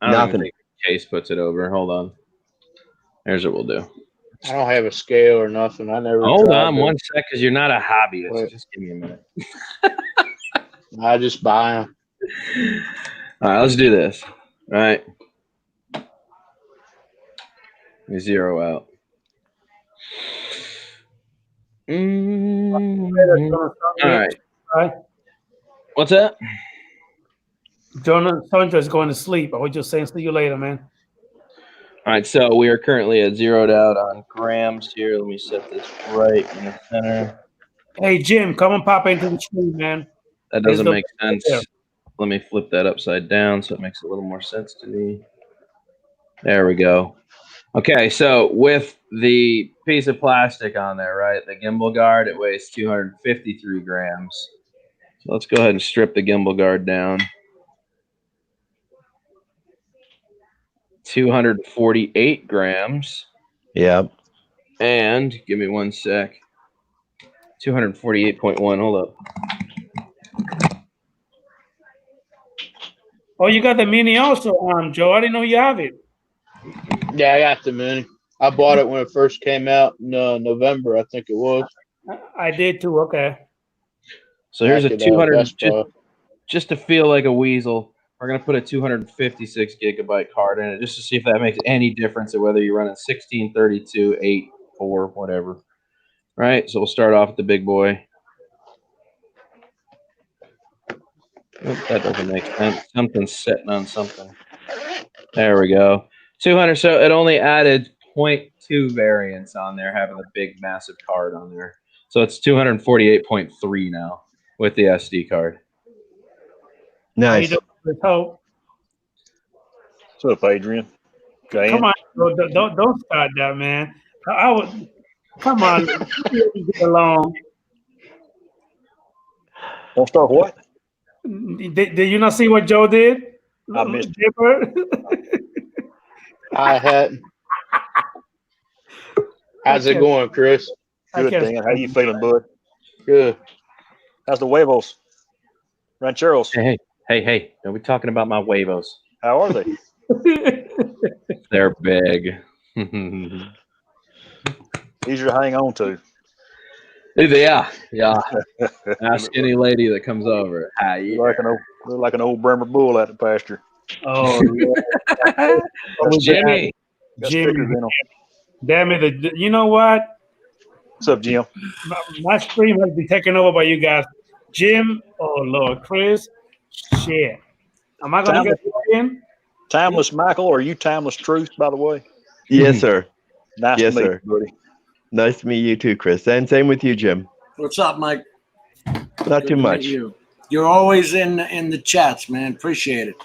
Nothing. Case puts it over. Hold on. Here's what we'll do. I don't have a scale or nothing. I never. Hold on 1 sec, because you're not a hobbyist. Wait. Just give me a minute. I just buy them. All right, let's do this. All right. Let me zero out. All right. What's that? Jonah Sandra is going to sleep. I was just saying, see you later, man. All right, so we are currently at zeroed out on grams here. Let me set this right in the center. Hey, Jim, come and pop into the stream, man. That doesn't make sense. Let me flip that upside down so it makes a little more sense to me. There we go. Okay, so with the piece of plastic on there, right, the gimbal guard, it weighs 253 grams. So let's go ahead and strip the gimbal guard down. 248 grams. Yeah. And give me 1 sec. 248.1. Hold up. Oh, you got the mini also, Joe. I didn't know you have it. Yeah, I got the mini. I bought it when it first came out in November, I think it was. I did too. Okay. So here's Back a at 200 Best Buy. just to feel like a weasel. We're gonna put a 256 gigabyte card in it just to see if that makes any difference of whether you're running 16, 32, 8, 4, whatever. Right. So we'll start off with the big boy. Oop, that doesn't make sense. Something's sitting on something. There we go. 200. So it only added 0.2 variants on there, having a big, massive card on there. So it's 248.3 now with the SD card. How you Nice. doing, Chris Hope? What's up, Adrian? Okay. Come on, bro. Don't start that, man. I would. Come on, get along. Don't start what? Did you not see what Joe did? I missed Dipper? I hadn't. How's it going, Chris? Good, can't- Dan. How you feeling, bud? Good. How's the huevos? Rancheros. Hey. Don't be talking about my huevos. How are they? They're big. Easier to hang on to. Yeah. Ask any lady that comes over. Hi. Look like an old Bremer bull out the pasture. Oh, Jimmy. Got Jimmy. stickers in 'em. damn it! You know what? What's up, Jim? My stream has been taken over by you guys. Jim, oh Lord, Chris, shit. Am I gonna get in? Timeless Michael, or are you Timeless Truth, by the way? Yes, sir. Nice Yes, to meet sir. you, buddy. Nice to meet you too, Chris. And same with you, Jim. What's up, Mike? Not Good too to meet much. you. You're always in the chats, man. Appreciate it.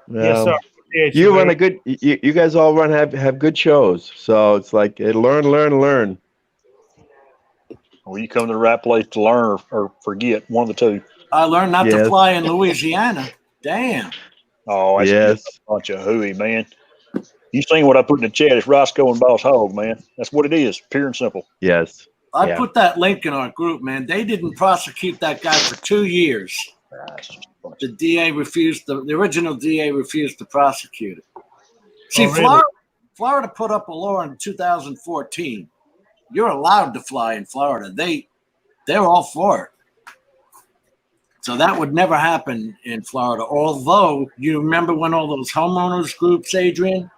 Yes, sir. Yeah, You run man. a good. You guys all have good shows. So it's like learn. Well, you come to the right place to learn or forget, one of the two. I learned not to Yes. fly in Louisiana. Damn. Oh, that's Yes. just a bunch of hooey, man. You seen what I put in the chat? It's Roscoe and Boss Hog, man. That's what it is, pure and simple. Yes. I Yeah. put that link in our group, man. They didn't prosecute that guy for 2 years. That's just a bunch The DA refused, the original DA refused to prosecute it. See, Oh, really? Florida put up a law in 2014. You're allowed to fly in Florida. They're all for it. So that would never happen in Florida. Although, you remember when all those homeowners groups, Adrian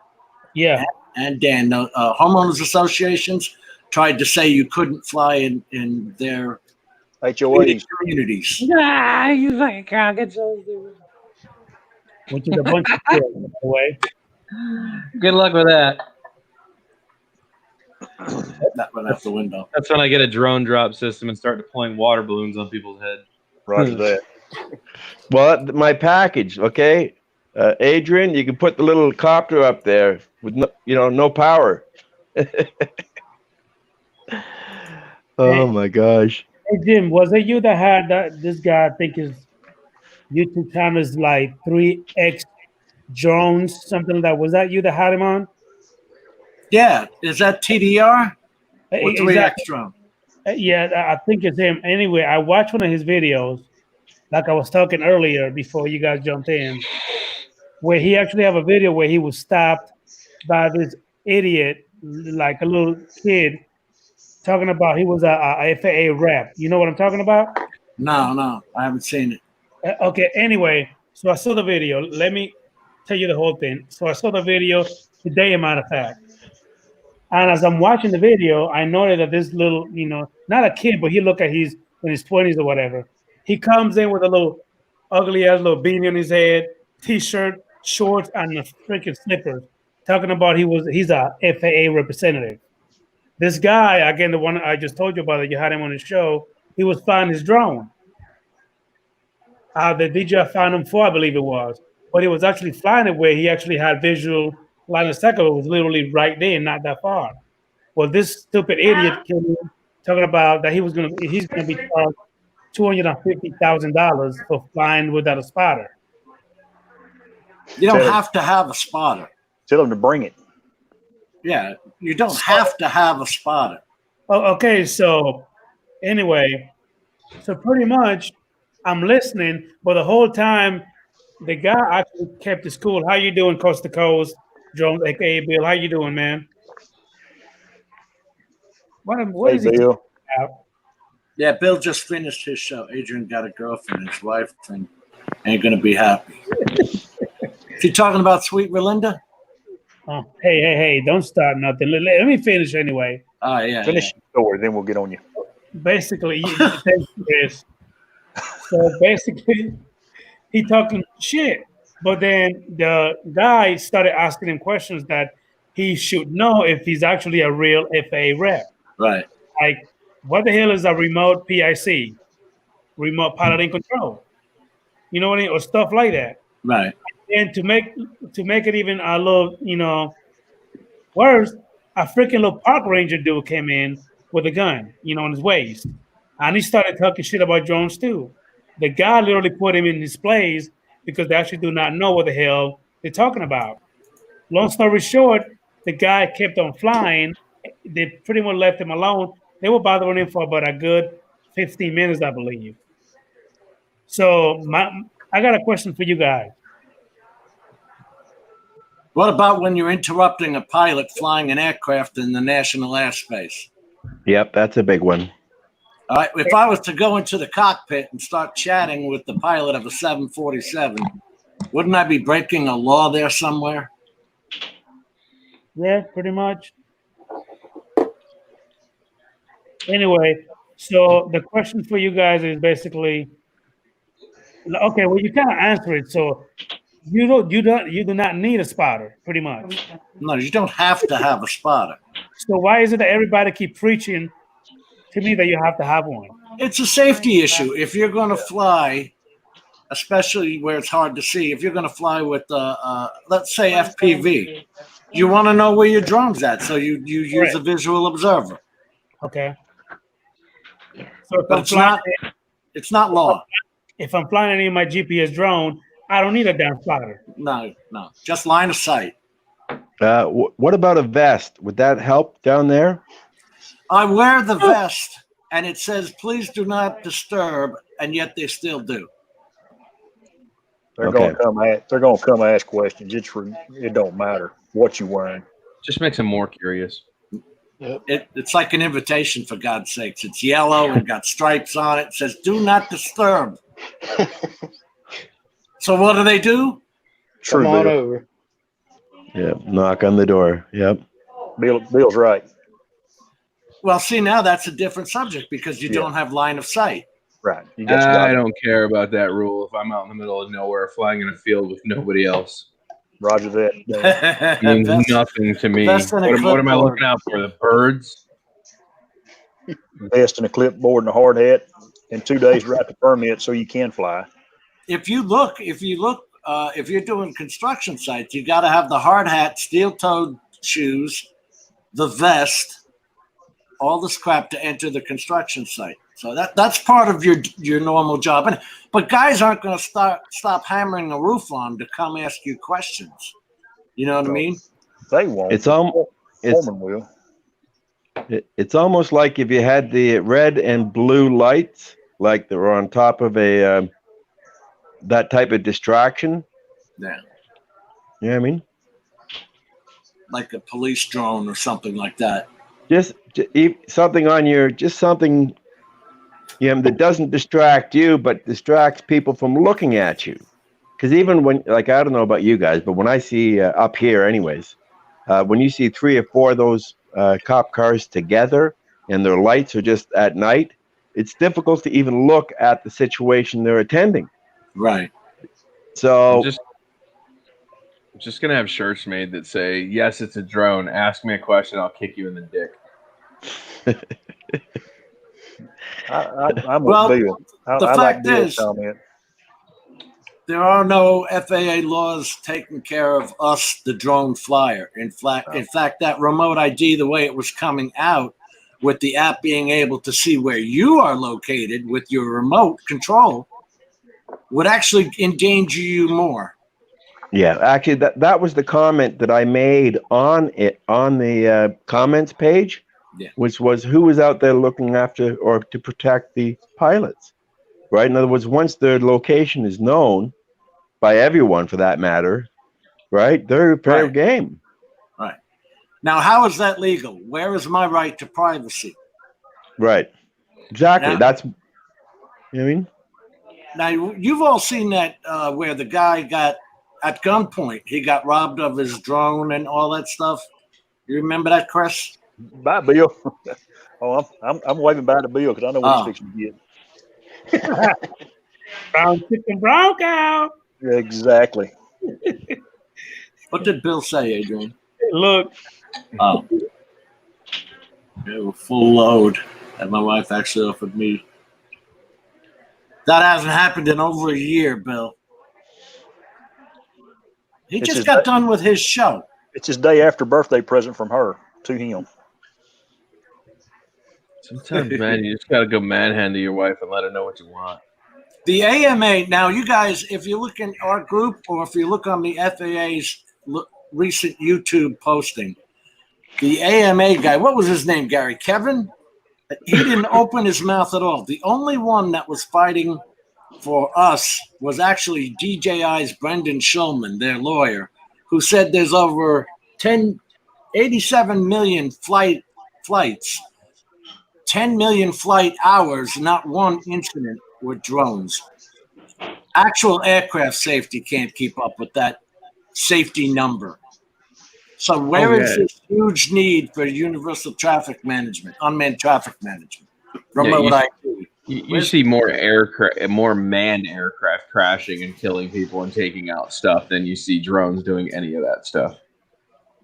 Yeah. and Dan, homeowners associations tried to say you couldn't fly in their HOAs. communities. Which is a bunch of shit, by the way. Good luck with that. That went out the window. That's when I get a drone drop system and start deploying water balloons on people's head. Roger that. Well, my package, okay. Adrian, you can put the little copter up there with no power. Oh my gosh. Hey Jim, was it you that had this guy? I think his YouTube channel is like 3X drones, something like that. Was that you that had him on? Yeah, is that TDR or 3X Exactly. drone? Yeah, I think it's him. Anyway, I watched one of his videos, like I was talking earlier before you guys jumped in, where he actually have a video where he was stopped by this idiot, like a little kid, talking about he was a FAA rep. You know what I'm talking about? No, I haven't seen it. Okay, anyway, so I saw the video. Let me tell you the whole thing. So I saw the video today, a matter of fact. And as I'm watching the video, I noted that this little, not a kid, but he looked like he's in his 20s or whatever. He comes in with a little ugly ass little beanie on his head, t-shirt, shorts, and a freaking slippers, talking about he's a FAA representative. This guy, again, the one I just told you about that you had him on the show, he was flying his drone. The DJI Phantom 4, I believe it was. But he was actually flying it where he actually had visual line of sight. It was literally right there, not that far. Well, this stupid idiot came in talking about that he's gonna be charged $250,000 for flying without a spotter. You don't Tell him. have to have a spotter. Tell them to bring it. Yeah, you don't have to have a spotter. Oh, okay, so anyway, so pretty much I'm listening, but the whole time the guy actually kept his cool. How you doing, coast to coast? Jones, aka Bill, how you doing, man? What Hey, is he Bill. talking about? Yeah, Bill just finished his show. Adrian got a girlfriend. His wife ain't going to be happy. Is he talking about Sweet Relinda? Oh, hey! Don't start nothing. Let me finish anyway. Oh, yeah. Finish your story, then we'll get on you. Basically, thank you, Chris. So basically, he talking shit, but then the guy started asking him questions that he should know if he's actually a real FAA rep. Right. Like, what the hell is a remote PIC, remote piloting control? You know what I mean, or stuff like that. Right. And to make it even a little, worse, a freaking little park ranger dude came in with a gun, on his waist, and he started talking shit about drones too. The guy literally put him in his place because they actually do not know what the hell they're talking about. Long story short, the guy kept on flying. They pretty much left him alone. They were bothering him for about a good 15 minutes, I believe. So I got a question for you guys. What about when you're interrupting a pilot flying an aircraft in the national airspace? Yep, that's a big one. All right. If I was to go into the cockpit and start chatting with the pilot of a 747, wouldn't I be breaking a law there somewhere? Yeah, pretty much. Anyway, so the question for you guys is basically, okay, well, you kind of answer it. So you do not need a spotter, pretty much. No, you don't have to have a spotter. So why is it that everybody keep preaching to me that you have to have one? It's a safety issue. If you're going to fly, especially where it's hard to see, if you're going to fly with, let's say, FPV, you want to know where your drone's at, so you use a visual observer. Okay. So But it's not law. If I'm flying any of my GPS drone, I don't need a damn spotter. No, just line of sight. What about a vest? Would that help down there? I wear the vest, and it says, "Please do not disturb," and yet they still do. They're going to come ask questions. It don't matter what you're wearing. Just makes them more curious. It's like an invitation, for God's sakes. It's yellow and got stripes on it. It says, "Do not disturb." So what do? Come on over. Yeah, knock on the door. Yep. Bill's right. Well, see, now that's a different subject because you don't have line of sight. Right. I don't care about that rule if I'm out in the middle of nowhere flying in a field with nobody else. Roger that. It means nothing to me. What am I looking out for? The birds? Vest and a clipboard and a hard hat, and 2 days to write the permit so you can fly. If you're doing construction sites, you got to have the hard hat, steel-toed shoes, the vest, all this crap to enter the construction site. So that's part of your normal job. But guys aren't going to stop hammering a roof on to come ask you questions. You know what I mean? They won't. It's almost like if you had the red and blue lights, like they were on top of a that type of distraction. Yeah. You know what I mean? Like a police drone or something like that. Just something on something, that doesn't distract you, but distracts people from looking at you. Because even when, I don't know about you guys, but when I see up here anyways, when you see 3 or 4 of those cop cars together and their lights are just at night, it's difficult to even look at the situation they're attending. Right. So I'm just gonna have shirts made that say, "Yes, it's a drone. Ask me a question, I'll kick you in the dick." I'm with Bill. The fact is, there are no FAA laws taking care of us, the drone flyer. In fact, that remote ID, the way it was coming out, with the app being able to see where you are located with your remote control, would actually endanger you more. Yeah, actually, that was the comment that I made on the comments page, which was who was out there looking after or to protect the pilots, right? In other words, once their location is known by everyone, for that matter, right? They're fair game. Right. Now, how is that legal? Where is my right to privacy? Right. Exactly. Now- That's, you know what I mean? Now, you've all seen that where the guy got at gunpoint. He got robbed of his drone and all that stuff. You remember that, Chris? Bye, Bill. Oh, I'm waving bye to Bill because I know what he's Oh. fixing to get. Brown chicken Bronco. Exactly. What did Bill say, Adrian? Look, Oh, they were full load, and my wife actually offered me. That hasn't happened in over a year, Bill. He It's just his got done with his show. It's his day after birthday present from her to him. Sometimes, man, you just gotta go manhandle your wife and let her know what you want. The AMA, now you guys, if you look in our group or if you look on the FAA's recent YouTube posting, the AMA guy, what was his name, Gary? Kevin? He didn't open his mouth at all. The only one that was fighting for us was actually DJI's Brendan Schulman, their lawyer, who said there's over 87 million flights, 10 million flight hours, not one incident with drones. Actual aircraft safety can't keep up with that safety number. So where is this huge need for universal traffic management, unmanned traffic management, remote IT? You see more manned aircraft crashing and killing people and taking out stuff than you see drones doing any of that stuff.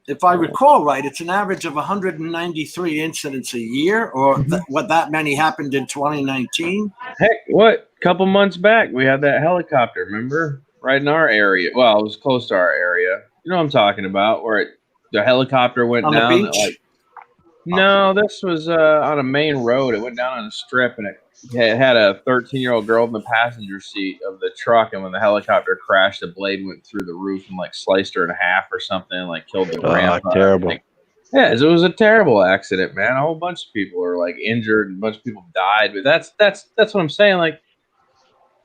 If I recall right, it's an average of 193 incidents a year, or what that many happened in 2019. Heck, what? A couple months back, we had that helicopter, remember? Right in our area. Well, it was close to our area. You know what I'm talking about, where the helicopter went On down. the beach? No, this was on a main road. It went down on a strip, and it had a 13-year-old girl in the passenger seat of the truck. And when the helicopter crashed, the blade went through the roof and sliced her in half or something, and killed the ramp. Terrible. Yeah, it was a terrible accident, man. A whole bunch of people were injured, and a bunch of people died. But that's what I'm saying.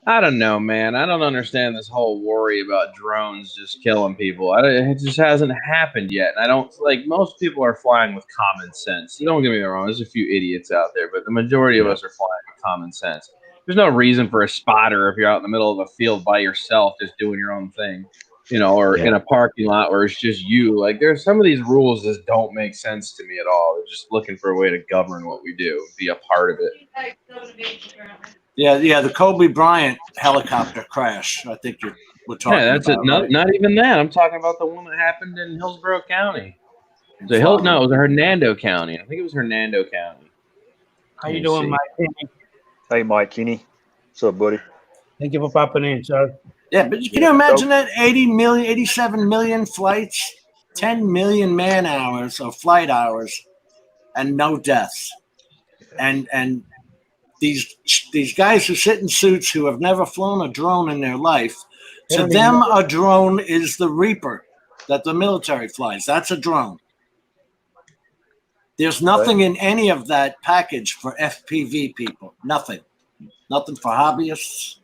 I don't know, man. I don't understand this whole worry about drones just killing people. It just hasn't happened yet. And I don't most people are flying with common sense. Don't get me wrong. There's a few idiots out there, but the majority of us are flying with common sense. There's no reason for a spotter if you're out in the middle of a field by yourself, just doing your own thing, or in a parking lot where it's just you. There's some of these rules just don't make sense to me at all. They're just looking for a way to govern what we do, be a part of it. Yeah, the Kobe Bryant helicopter crash. I think we're talking about. Yeah, that's it. Right? Not even that. I'm talking about the one that happened in Hillsborough County. It was Hernando County. I think it was Hernando County. how you doing, Mike? Hey, Mike Kinney. What's up, buddy? Thank you for popping in, sir. Yeah, but can you imagine that 87 million flights, 10 million man hours or flight hours, and no deaths, and these guys who sit in suits who have never flown a drone in their life, to them a drone is the Reaper that the military flies. That's a drone. There's nothing in any of that package for FPV people. Nothing for hobbyists.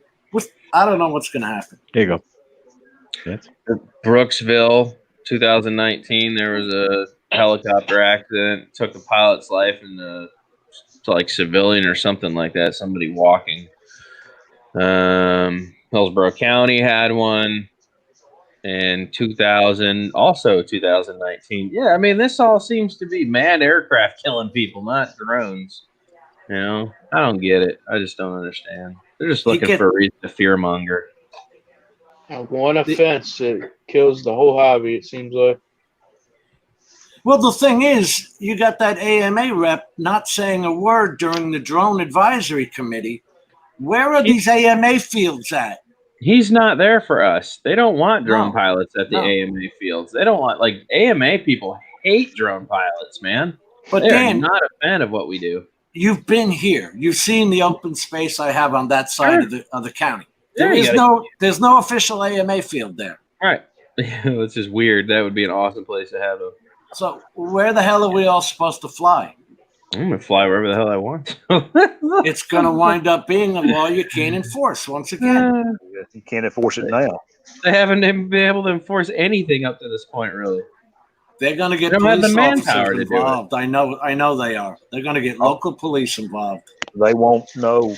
I don't know what's going to happen. There you go. Yes. Brooksville, 2019, there was a helicopter accident. Took the pilot's life and civilian or something like that. Somebody walking. Hillsborough County had one in 2019. Yeah, I mean, this all seems to be manned aircraft killing people, not drones. I don't get it. I just don't understand. They're just looking for a reason to fearmonger. One offense, it kills the whole hobby, it seems like. Well, the thing is, you got that AMA rep not saying a word during the drone advisory committee. Where are these AMA fields at? He's not there for us. They don't want drone pilots at the AMA fields. They don't want AMA people hate drone pilots, man. But they're Dan, not a fan of what we do. You've been here. You've seen the open space I have on that side of the county. There's no official AMA field there. All right. It's just weird. That would be an awesome place to have them. So where the hell are we all supposed to fly? I'm going to fly wherever the hell I want. It's going to wind up being a law you can't enforce once again. You can't enforce it now. They haven't even been able to enforce anything up to this point, really. They're going to get They don't have the police manpower officers to do it. involved. I know they are. They're going to get local police involved. They won't know.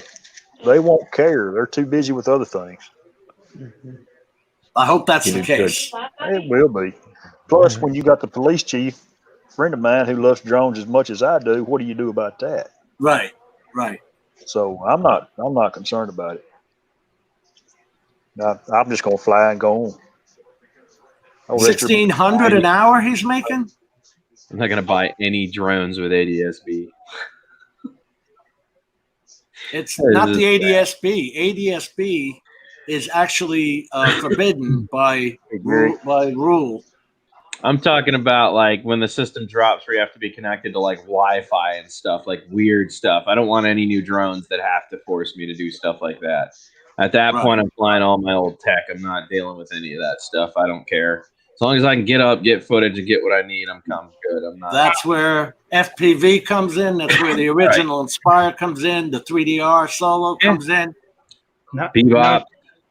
They won't care. They're too busy with other things. I hope that's You the did good. case. It will be. Plus, when you got the police chief, friend of mine who loves drones as much as I do, what do you do about that? Right. So I'm not concerned about it. I'm just gonna fly and go on. I'll register- 1,600 an hour he's making? I'm not gonna buy any drones with ADSB. It's That is not the just ADSB. ADSB is actually forbidden by Agree. rule. I'm talking about like when the system drops where you have to be connected to like Wi-Fi and stuff, like weird stuff. I don't want any new drones that have to force me to do stuff like that. At that Right. point, I'm flying all my old tech. I'm not dealing with any of that stuff. I don't care. As long as I can get up, get footage, and get what I need, I'm good. I'm not. That's where FPV comes in. That's where the original Inspire comes in. The 3DR Solo comes in. Bebop,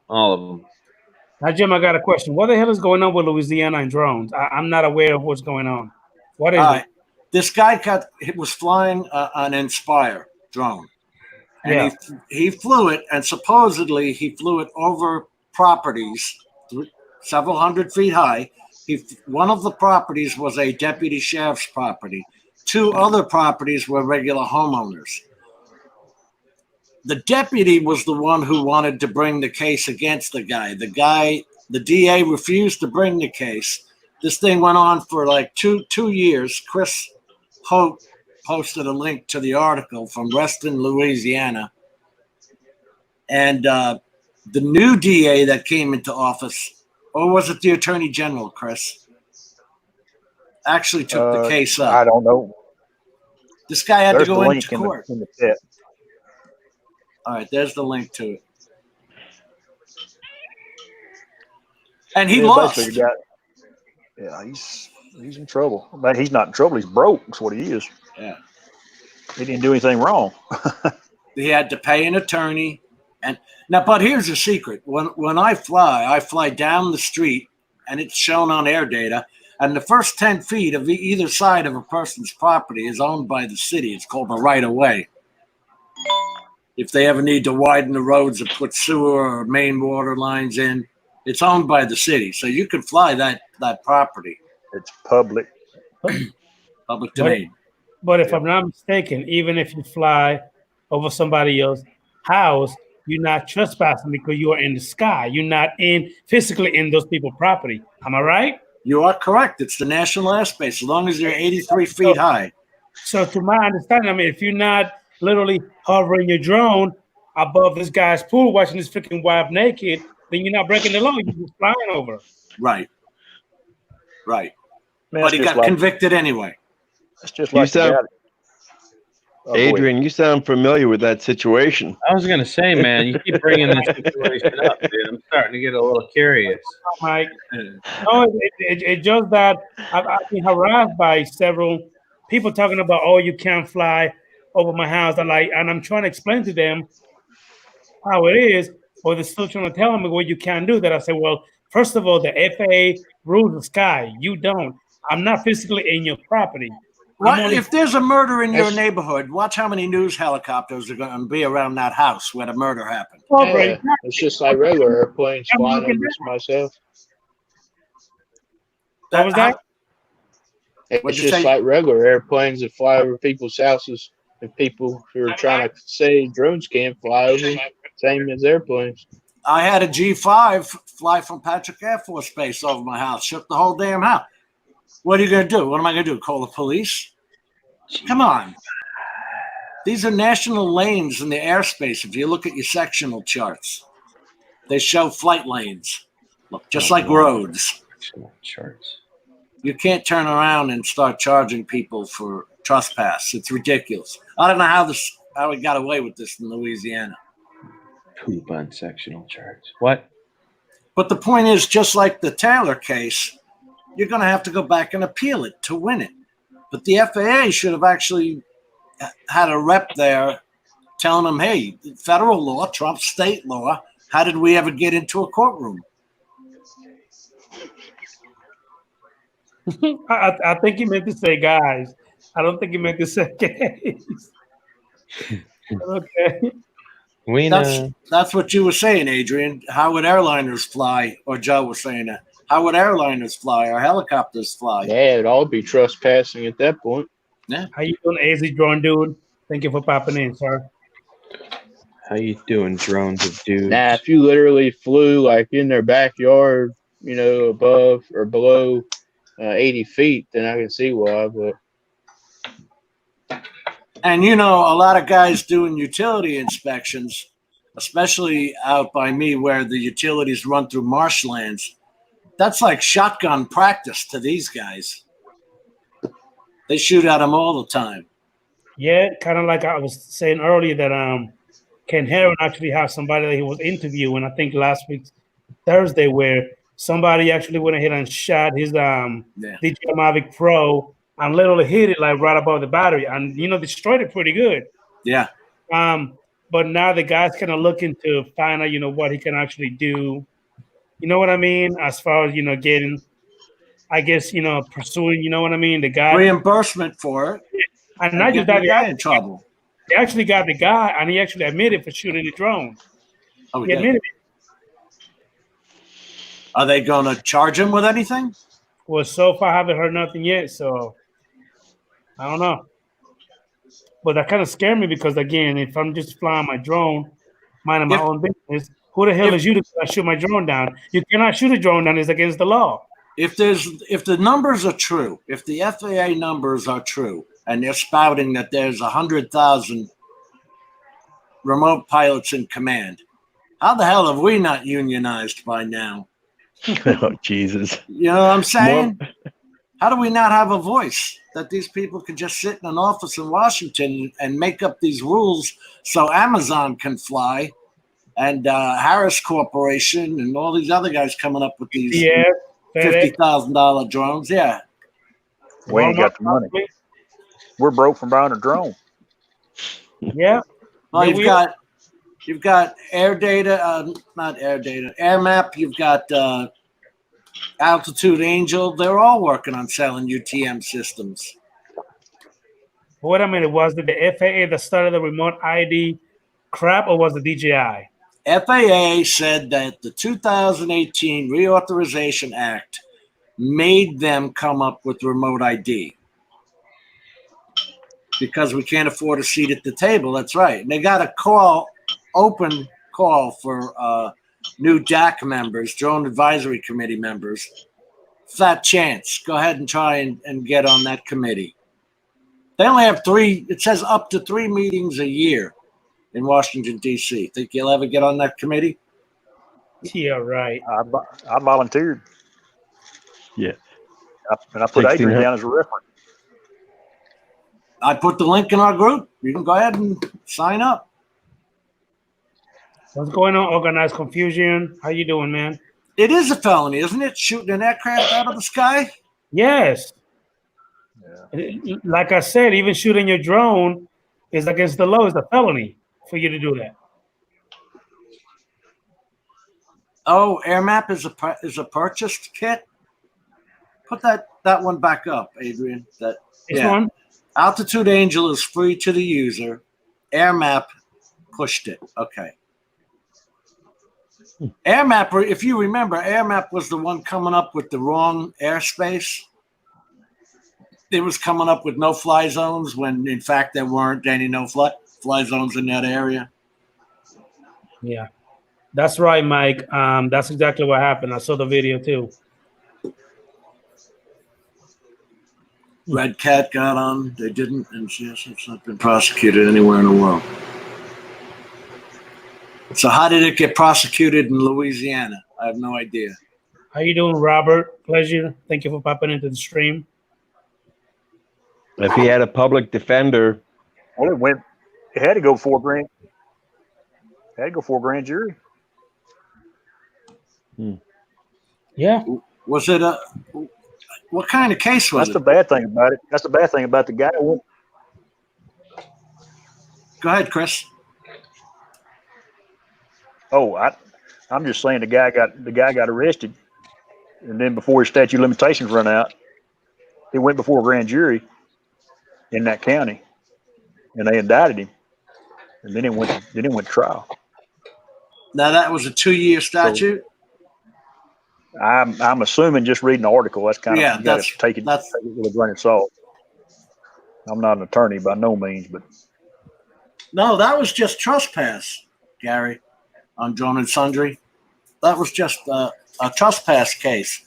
all of them. Now, Jim, I got a question. What the hell is going on with Louisiana and drones? I'm not aware of what's going on. What is it? This guy was flying an Inspire drone. And he flew it, and supposedly he flew it over properties several hundred feet high. One of the properties was a deputy sheriff's property. 2 other properties were regular homeowners. The deputy was the one who wanted to bring the case against the guy. The DA refused to bring the case. This thing went on for like two years. Chris Hope posted a link to the article from Reston, Louisiana. And the new DA that came into office, or was it the Attorney General, Chris? Actually took the case up. I don't know. This guy had There's to the go link into court. in the chat. All right, there's the link to it. And he lost. Basically he's in trouble. But he's not in trouble. He's broke. That's what he is. Yeah. He didn't do anything wrong. He had to pay an attorney. And now, but here's the secret. When I fly down the street, and it's shown on air data, and the first 10 feet of either side of a person's property is owned by the city. It's called a right-of-way. If they ever need to widen the roads or put sewer or main water lines in, it's owned by the city. So you can fly that property. It's public. Public domain. But if I'm not mistaken, even if you fly over somebody else's house, you're not trespassing because you are in the sky. You're not physically in those people's property. Am I right? You are correct. It's the national airspace, as long as you're 83 feet high. So to my understanding, I mean, if you're not literally hovering your drone above this guy's pool watching this freaking wife naked, then you're not breaking the law. You're just flying over. Right. Man, But he got convicted anyway. It's just like Adrian, you sound familiar with that situation. I was gonna say, man, you keep bringing this situation up, dude. I'm starting to get a little curious. Mike, no, it's just that I've been harassed by several people talking about, oh, you can't fly over my house. And I'm trying to explain to them how it is, or they're still trying to tell me what you can do. That I say, well, first of all, the FAA rules the sky. You don't. I'm not physically in your property. If there's a murder in your neighborhood, watch how many news helicopters are going to be around that house where the murder happened. Yeah, it's just like regular airplanes flying over myself. What was that? It's just like regular airplanes that fly over people's houses, and people who are trying to say drones can't fly over, same as airplanes. I had a G5 fly from Patrick Air Force Base over my house, shook the whole damn house. What are you going to do? What am I going to do? Call the police? Come on. These are national lanes in the airspace. If you look at your sectional charts, they show flight lanes. Look, just like roads. Charts. You can't turn around and start charging people for trespass. It's ridiculous. I don't know how we got away with this in Louisiana. Poop on sectional charts. What? But the point is, just like the Taylor case, you're going to have to go back and appeal it to win it. But the FAA should have actually had a rep there telling them, hey, federal law trumps state law. How did we ever get into a courtroom? I think he meant to say guys. I don't think he meant to say gays. Okay. We know. That's what you were saying, Adrian. How would airliners fly? Or Joe was saying that. How would airliners fly or helicopters fly? Yeah, it'd all be trespassing at that point. How you doing, AZ Drone Dude? Thank you for popping in, sir. How you doing, drones of dudes? Nah, if you literally flew like in their backyard, above or below 80 feet, then I can see why. But And a lot of guys doing utility inspections, especially out by me where the utilities run through marshlands, that's like shotgun practice to these guys. They shoot at them all the time. Yeah, kind of like I was saying earlier that Ken Heron actually has somebody that he was interviewing, I think last week, Thursday, where somebody actually went ahead and shot his DJI Mavic Pro and literally hit it like right above the battery and destroyed it pretty good. Yeah. But now the guy's kind of looking to find out, what he can actually do. You know what I mean? As far as getting, I guess pursuing. You know what I mean? The guy reimbursement for it. And not just that, the guy in trouble. They actually got the guy, and he actually admitted for shooting the drone. Oh, he admitted it. Are they going to charge him with anything? Well, so far I haven't heard nothing yet, so I don't know. But that kind of scared me because, again, if I'm just flying my drone, minding my own business, who the hell is you to shoot my drone down? You cannot shoot a drone down; it's against the law. If the numbers are true, if the FAA numbers are true, and they're spouting that there's 100,000 remote pilots in command, how the hell have we not unionized by now? Oh, Jesus. You know what I'm saying? How do we not have a voice that these people can just sit in an office in Washington and make up these rules so Amazon can fly and Harris Corporation and all these other guys coming up with these $50,000 drones? Yeah. We ain't got the money. We're broke from buying a drone. Yeah. Well, you've got air data, not air data, air map. You've got Altitude Angel. They're all working on selling UTM systems. Wait a minute. Was it the FAA that started the remote ID crap, or was it DJI? FAA said that the 2018 Reauthorization Act made them come up with remote ID. Because we can't afford a seat at the table. That's right. And they got a open call for new DAC members, Drone Advisory Committee members. Fat chance. Go ahead and try and get on that committee. They only have 3, it says up to 3 meetings a year in Washington, D.C. Think you'll ever get on that committee? Yeah, right. I volunteered. Yeah. And I put Adrian down as a reference. I put the link in our group. You can go ahead and sign up. What's going on, Organized Confusion? How you doing, man? It is a felony, isn't it? Shooting an aircraft out of the sky? Yes. Yeah. Like I said, even shooting your drone is against the law. It's a felony for you to do that. Oh, AirMap is a purchased kit? Put that one back up, Adrian. This one? Altitude Angel is free to the user. AirMap pushed it. Okay. AirMap, if you remember, AirMap was the one coming up with the wrong airspace. It was coming up with no-fly zones when, in fact, there weren't any no-fly zones in that area. Yeah. That's right, Mike. That's exactly what happened. I saw the video, too. Red Cat got on. They didn't, and yes, it's not been prosecuted anywhere in the world. So how did it get prosecuted in Louisiana? I have no idea. How you doing, Robert? Pleasure. Thank you for popping into the stream. If he had a public defender. Well, it had to go before grand. It had to go before grand jury. Yeah. Was it what kind of case was That's the bad thing about it. That's the bad thing about the guy. Go ahead, Chris. Oh, I'm just saying the guy got arrested, and then before his statute of limitations run out, He went before a grand jury in that county, and they indicted him, and then it went to trial. Now that was a 2-year statute. I'm assuming just reading the article. That's kind of Yeah, you got to take it with a grain of salt. I'm not an attorney by no means, but no, that was just trespass, Gary, on John and Sundry. That was just a trespass case.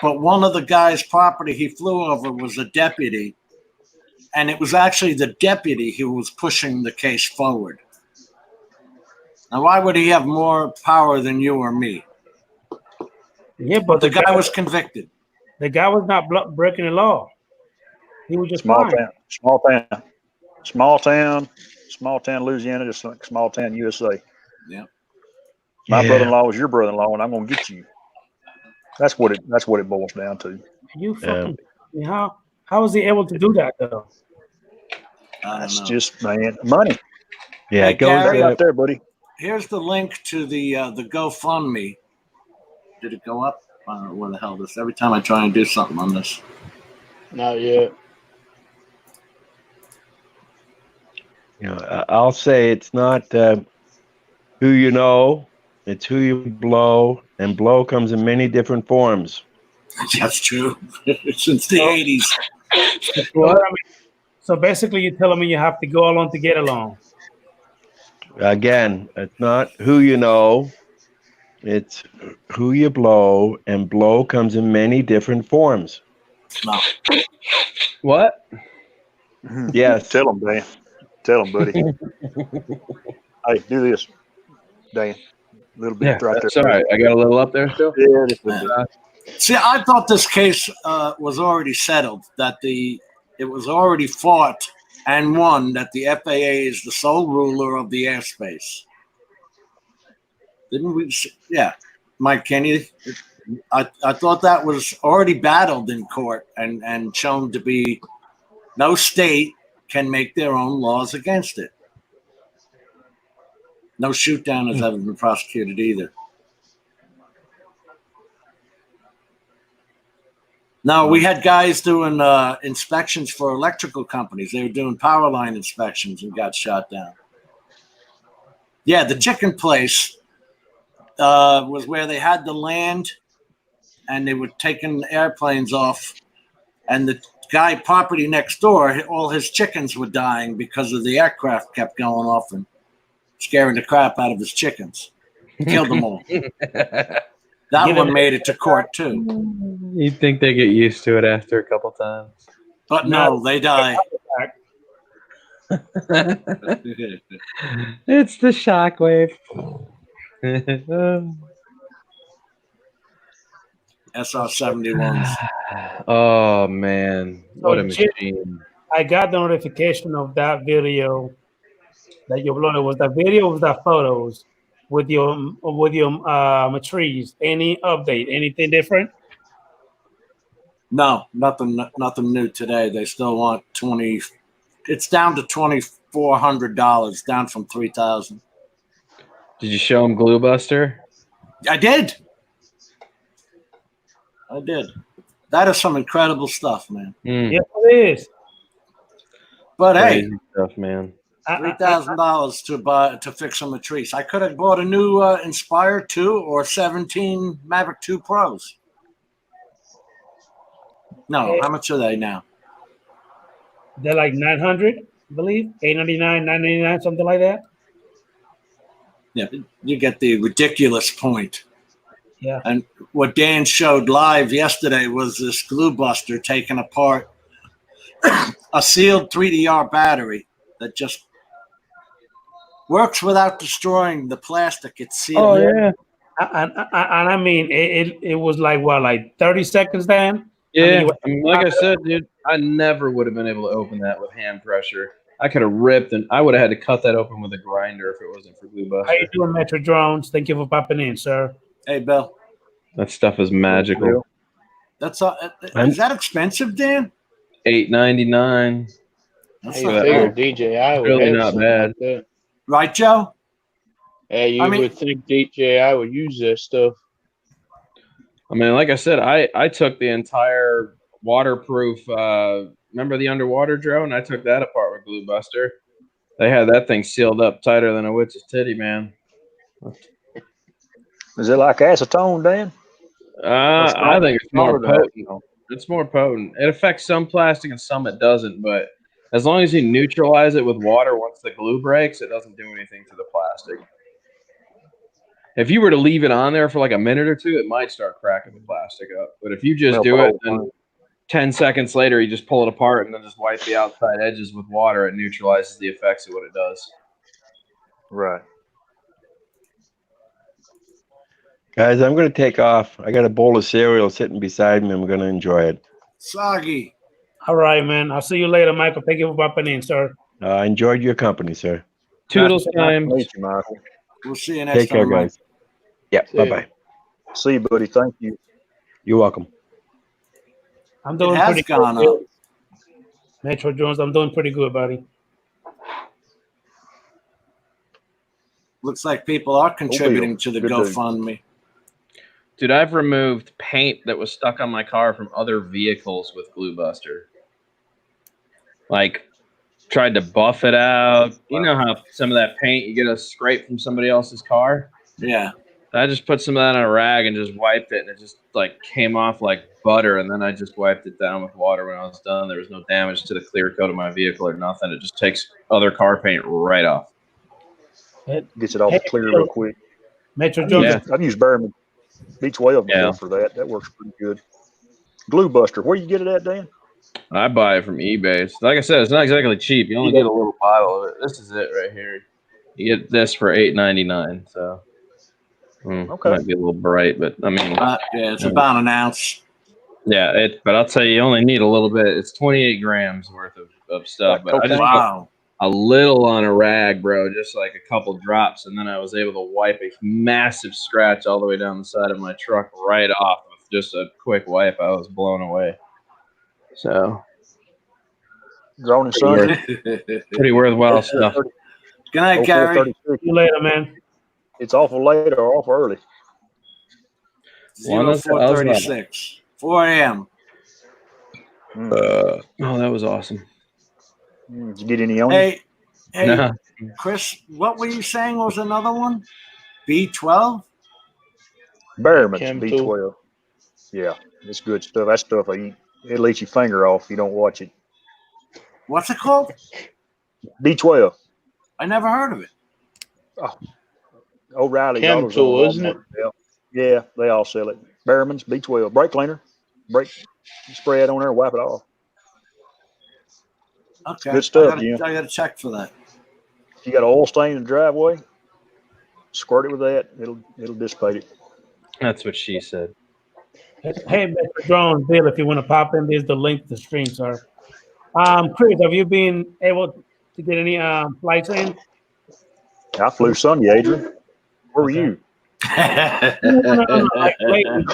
But one of the guy's property he flew over was a deputy, and it was actually the deputy who was pushing the case forward. Now, why would he have more power than you or me? Yeah, But the guy was convicted. The guy was not breaking the law. He was just small fine. town, Louisiana, just like small town USA. Yeah. My brother-in-law is your brother-in-law, and I'm gonna get you. That's what it boils down to. You fucking how was he able to do that though? That's just money. Yeah, Hey, it goes Gary, out there, buddy. Here's the link to the GoFundMe. Did it go up? I don't know where the hell this. Every time I try and do something on this. Not yet. I'll say it's not who you know, it's who you blow, and blow comes in many different forms. That's true. Since the 80s. What? So basically, you're telling me you have to go along to get along. Again, it's not who you know, it's who you blow, and blow comes in many different forms. No. What? Yes. Tell him, Dan. Tell him, buddy. Hey, do this, Dan. A little bit right there. Sorry, I got a little up there still. Yeah, just a little bit. See, I thought this case was already settled, that it was already fought and won, that the FAA is the sole ruler of the airspace. Didn't we? Yeah. Mike, can you? I thought that was already battled in court and shown to be no state can make their own laws against it. No shoot down has ever been prosecuted either. No, we had guys doing inspections for electrical companies. They were doing power line inspections and got shot down. Yeah, the chicken place was where they had the land and they were taking airplanes off, and the guy property next door, all his chickens were dying because of the aircraft kept going off and scaring the crap out of his chickens. Killed them all. That one made it to court too. You'd think they get used to it after a couple times. But no, they die. It's the shockwave. SR-71s. Oh man, what a machine! I got the notification of that video that you uploaded. Was that video? Or was that photos with your trees? Any update? Anything different? No, nothing new today. They still want 20. It's down to $2,400, down from $3,000. Did you show him Glue Buster? I did. That is some incredible stuff, man. Yes, it is. But Crazy hey, stuff, man. $3,000 to fix some trees. I could have bought a new Inspire 2 or 17 Maverick 2 Pros. No, how much are they now? They're like 900, I believe, $899, $999, something like that. Yeah, you get the ridiculous point. Yeah. And what Dan showed live yesterday was this Glue Buster taking apart a sealed 3DR battery that just works without destroying the plastic it's sealed. Oh yeah. And I mean, it was like what, like 30 seconds, Dan? Yeah, I mean, like I said, dude, I never would have been able to open that with hand pressure. I could have ripped, and I would have had to cut that open with a grinder if it wasn't for Glue Buster. How you doing, Metro Drones? Thank you for popping in, sir. Hey, Bill. That stuff is magical. That's is that expensive, Dan? $8.99. That's I not figured bad. DJI would Really have not something bad. like that. Right, Joe? Hey, I mean- would think DJI would use this stuff. I mean, like I said, I took the entire waterproof. Remember the underwater drone? I took that apart with Glue Buster. They had that thing sealed up tighter than a witch's titty, man. Is it like acetone, Dan? I think it's more Stronger than potent. acetone. It's more potent. It affects some plastic and some it doesn't, but as long as you neutralize it with water once the glue breaks, it doesn't do anything to the plastic. If you were to leave it on there for like a minute or two, it might start cracking the plastic up. But if you just do it, then 10 seconds later, you just pull it apart and then just wipe the outside edges with water, it neutralizes the effects of what it does. Right. Guys, I'm going to take off. I got a bowl of cereal sitting beside me. I'm going to enjoy it. Soggy. All right, man. I'll see you later, Michael. Thank you for popping in, sir. I enjoyed your company, sir. Toodles time. Nice to meet you, Michael. We'll see you next Take care, time, Mike. guys. Yeah, See ya. bye-bye. See you, buddy. Thank you. You're welcome. I'm It doing has pretty gone good. up. Metro Jones, I'm doing pretty good, buddy. Looks like people are contributing to the Good dude. GoFundMe. Dude, I've removed paint that was stuck on my car from other vehicles with Glue Buster. Like, tried to buff it out. You know how some of that paint, you get a scrape from somebody else's car? Yeah. I just put some of that on a rag and just wiped it, and it just like came off like butter. And then I just wiped it down with water when I was done. There was no damage to the clear coat of my vehicle or nothing. It just takes other car paint right off. Gets it all clear real quick. Metro Jones, Yeah. I've used Behrman B12 Yeah. for that. That works pretty good. Glue Buster. Where you get it at, Dan? I buy it from eBay. So like I said, it's not exactly cheap. You only get a little bottle of it. This is it right here. You get this for $8.99. So Okay. might be a little bright, but I mean, Yeah, it's about an ounce. yeah. But I'll tell you only need a little bit. It's 28 grams worth of stuff. Like But I just put Wow. a little on a rag, bro, just like a couple drops, and then I was able to wipe a massive scratch all the way down the side of my truck right off with just a quick wipe. I was blown away. So Grown and Son. pretty worthwhile stuff. Good night, Gary. 0436. see you later, man. It's awful late or awful early. 0436. 4 a.m. Oh, that was awesome. Did you get any on you? Hey, Nah. Chris, what were you saying was another one? B12? Behrman's Chem B12. Yeah, it's good stuff. That stuff, it'll eat your finger off if you don't watch it. What's it called? B12. I never heard of it. O'Reilly's Chem Autos Tool, on isn't it? Walmart. Yeah, they all sell it. Behrman's B12. Brake cleaner. Spray it on there, wipe it off. Okay. Good stuff, I Jim. gotta check for that. If you got an oil stain in the driveway, squirt it with that. It'll dissipate it. That's what she said. Hey, Metro Jones, Bill, if you want to pop in, there's the link to the stream, sir. Chris, have you been able to get any flights in? I flew Sunday, Adrian. Where were you? No, like lately,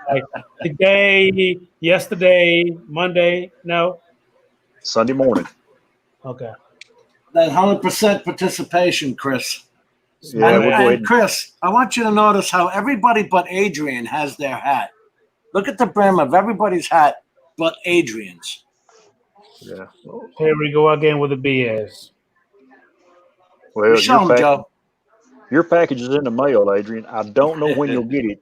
like today, yesterday, Monday. No. Sunday morning. Okay. That 100% participation, Chris. Yeah, and, we'll go and ahead. Chris, I want you to notice how everybody but Adrian has their hat. Look at the brim of everybody's hat but Adrian's. Yeah. Here we go again with the BS. Well, Show him, Joe. your package is in the mail, Adrian. I don't know when you'll get it,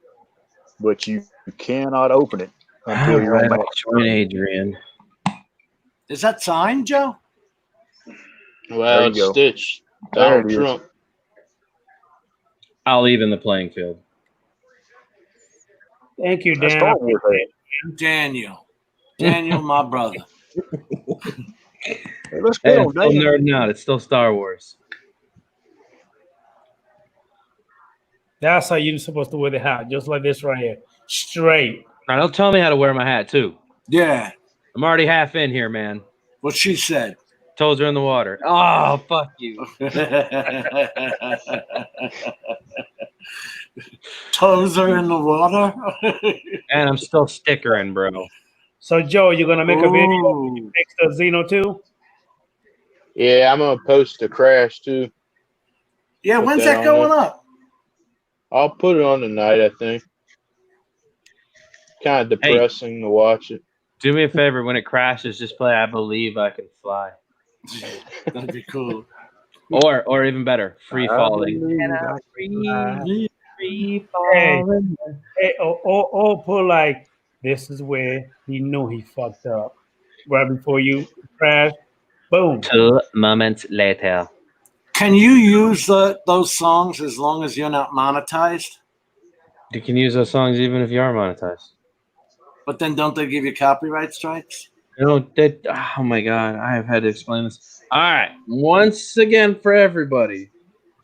but you cannot open it until you're on Right, match. join Adrian. Is that signed, Joe? Well, There it's you go. Stitch. There Donald it is. Trump. I'll even the playing field. Thank you, That's Dan. Star Wars hat. Daniel, my brother. Hey, let's Hey, go, I'm still Dan. nerding out. It's still Star Wars. That's how you're supposed to wear the hat, just like this right here. Straight. Now, don't tell me how to wear my hat, too. Yeah, I'm already half in here, man. what she said. Toes are in the water. Oh, fuck you. Toes are in the water. And I'm still stickering, bro. So, Joe, you're going to make a video Ooh. next to Xeno 2? Yeah, I'm gonna post the crash too. Yeah, Put when's that that on going there. up? I'll put it on tonight, I think. Kind of depressing to watch it. Do me a favor. When it crashes, just play "I Believe I Can Fly," That'd be cool. or even better, "Free I Falling." believe And I I'm can fly. free Hey, falling. hey, or put like, this is where he knew he fucked up. Right before you crash, boom. 2 moments later. Can you use those songs as long as you're not monetized? You can use those songs even if you are monetized. But then don't they give you copyright strikes? You know, that, oh my God, I have had to explain this. All right, once again for everybody,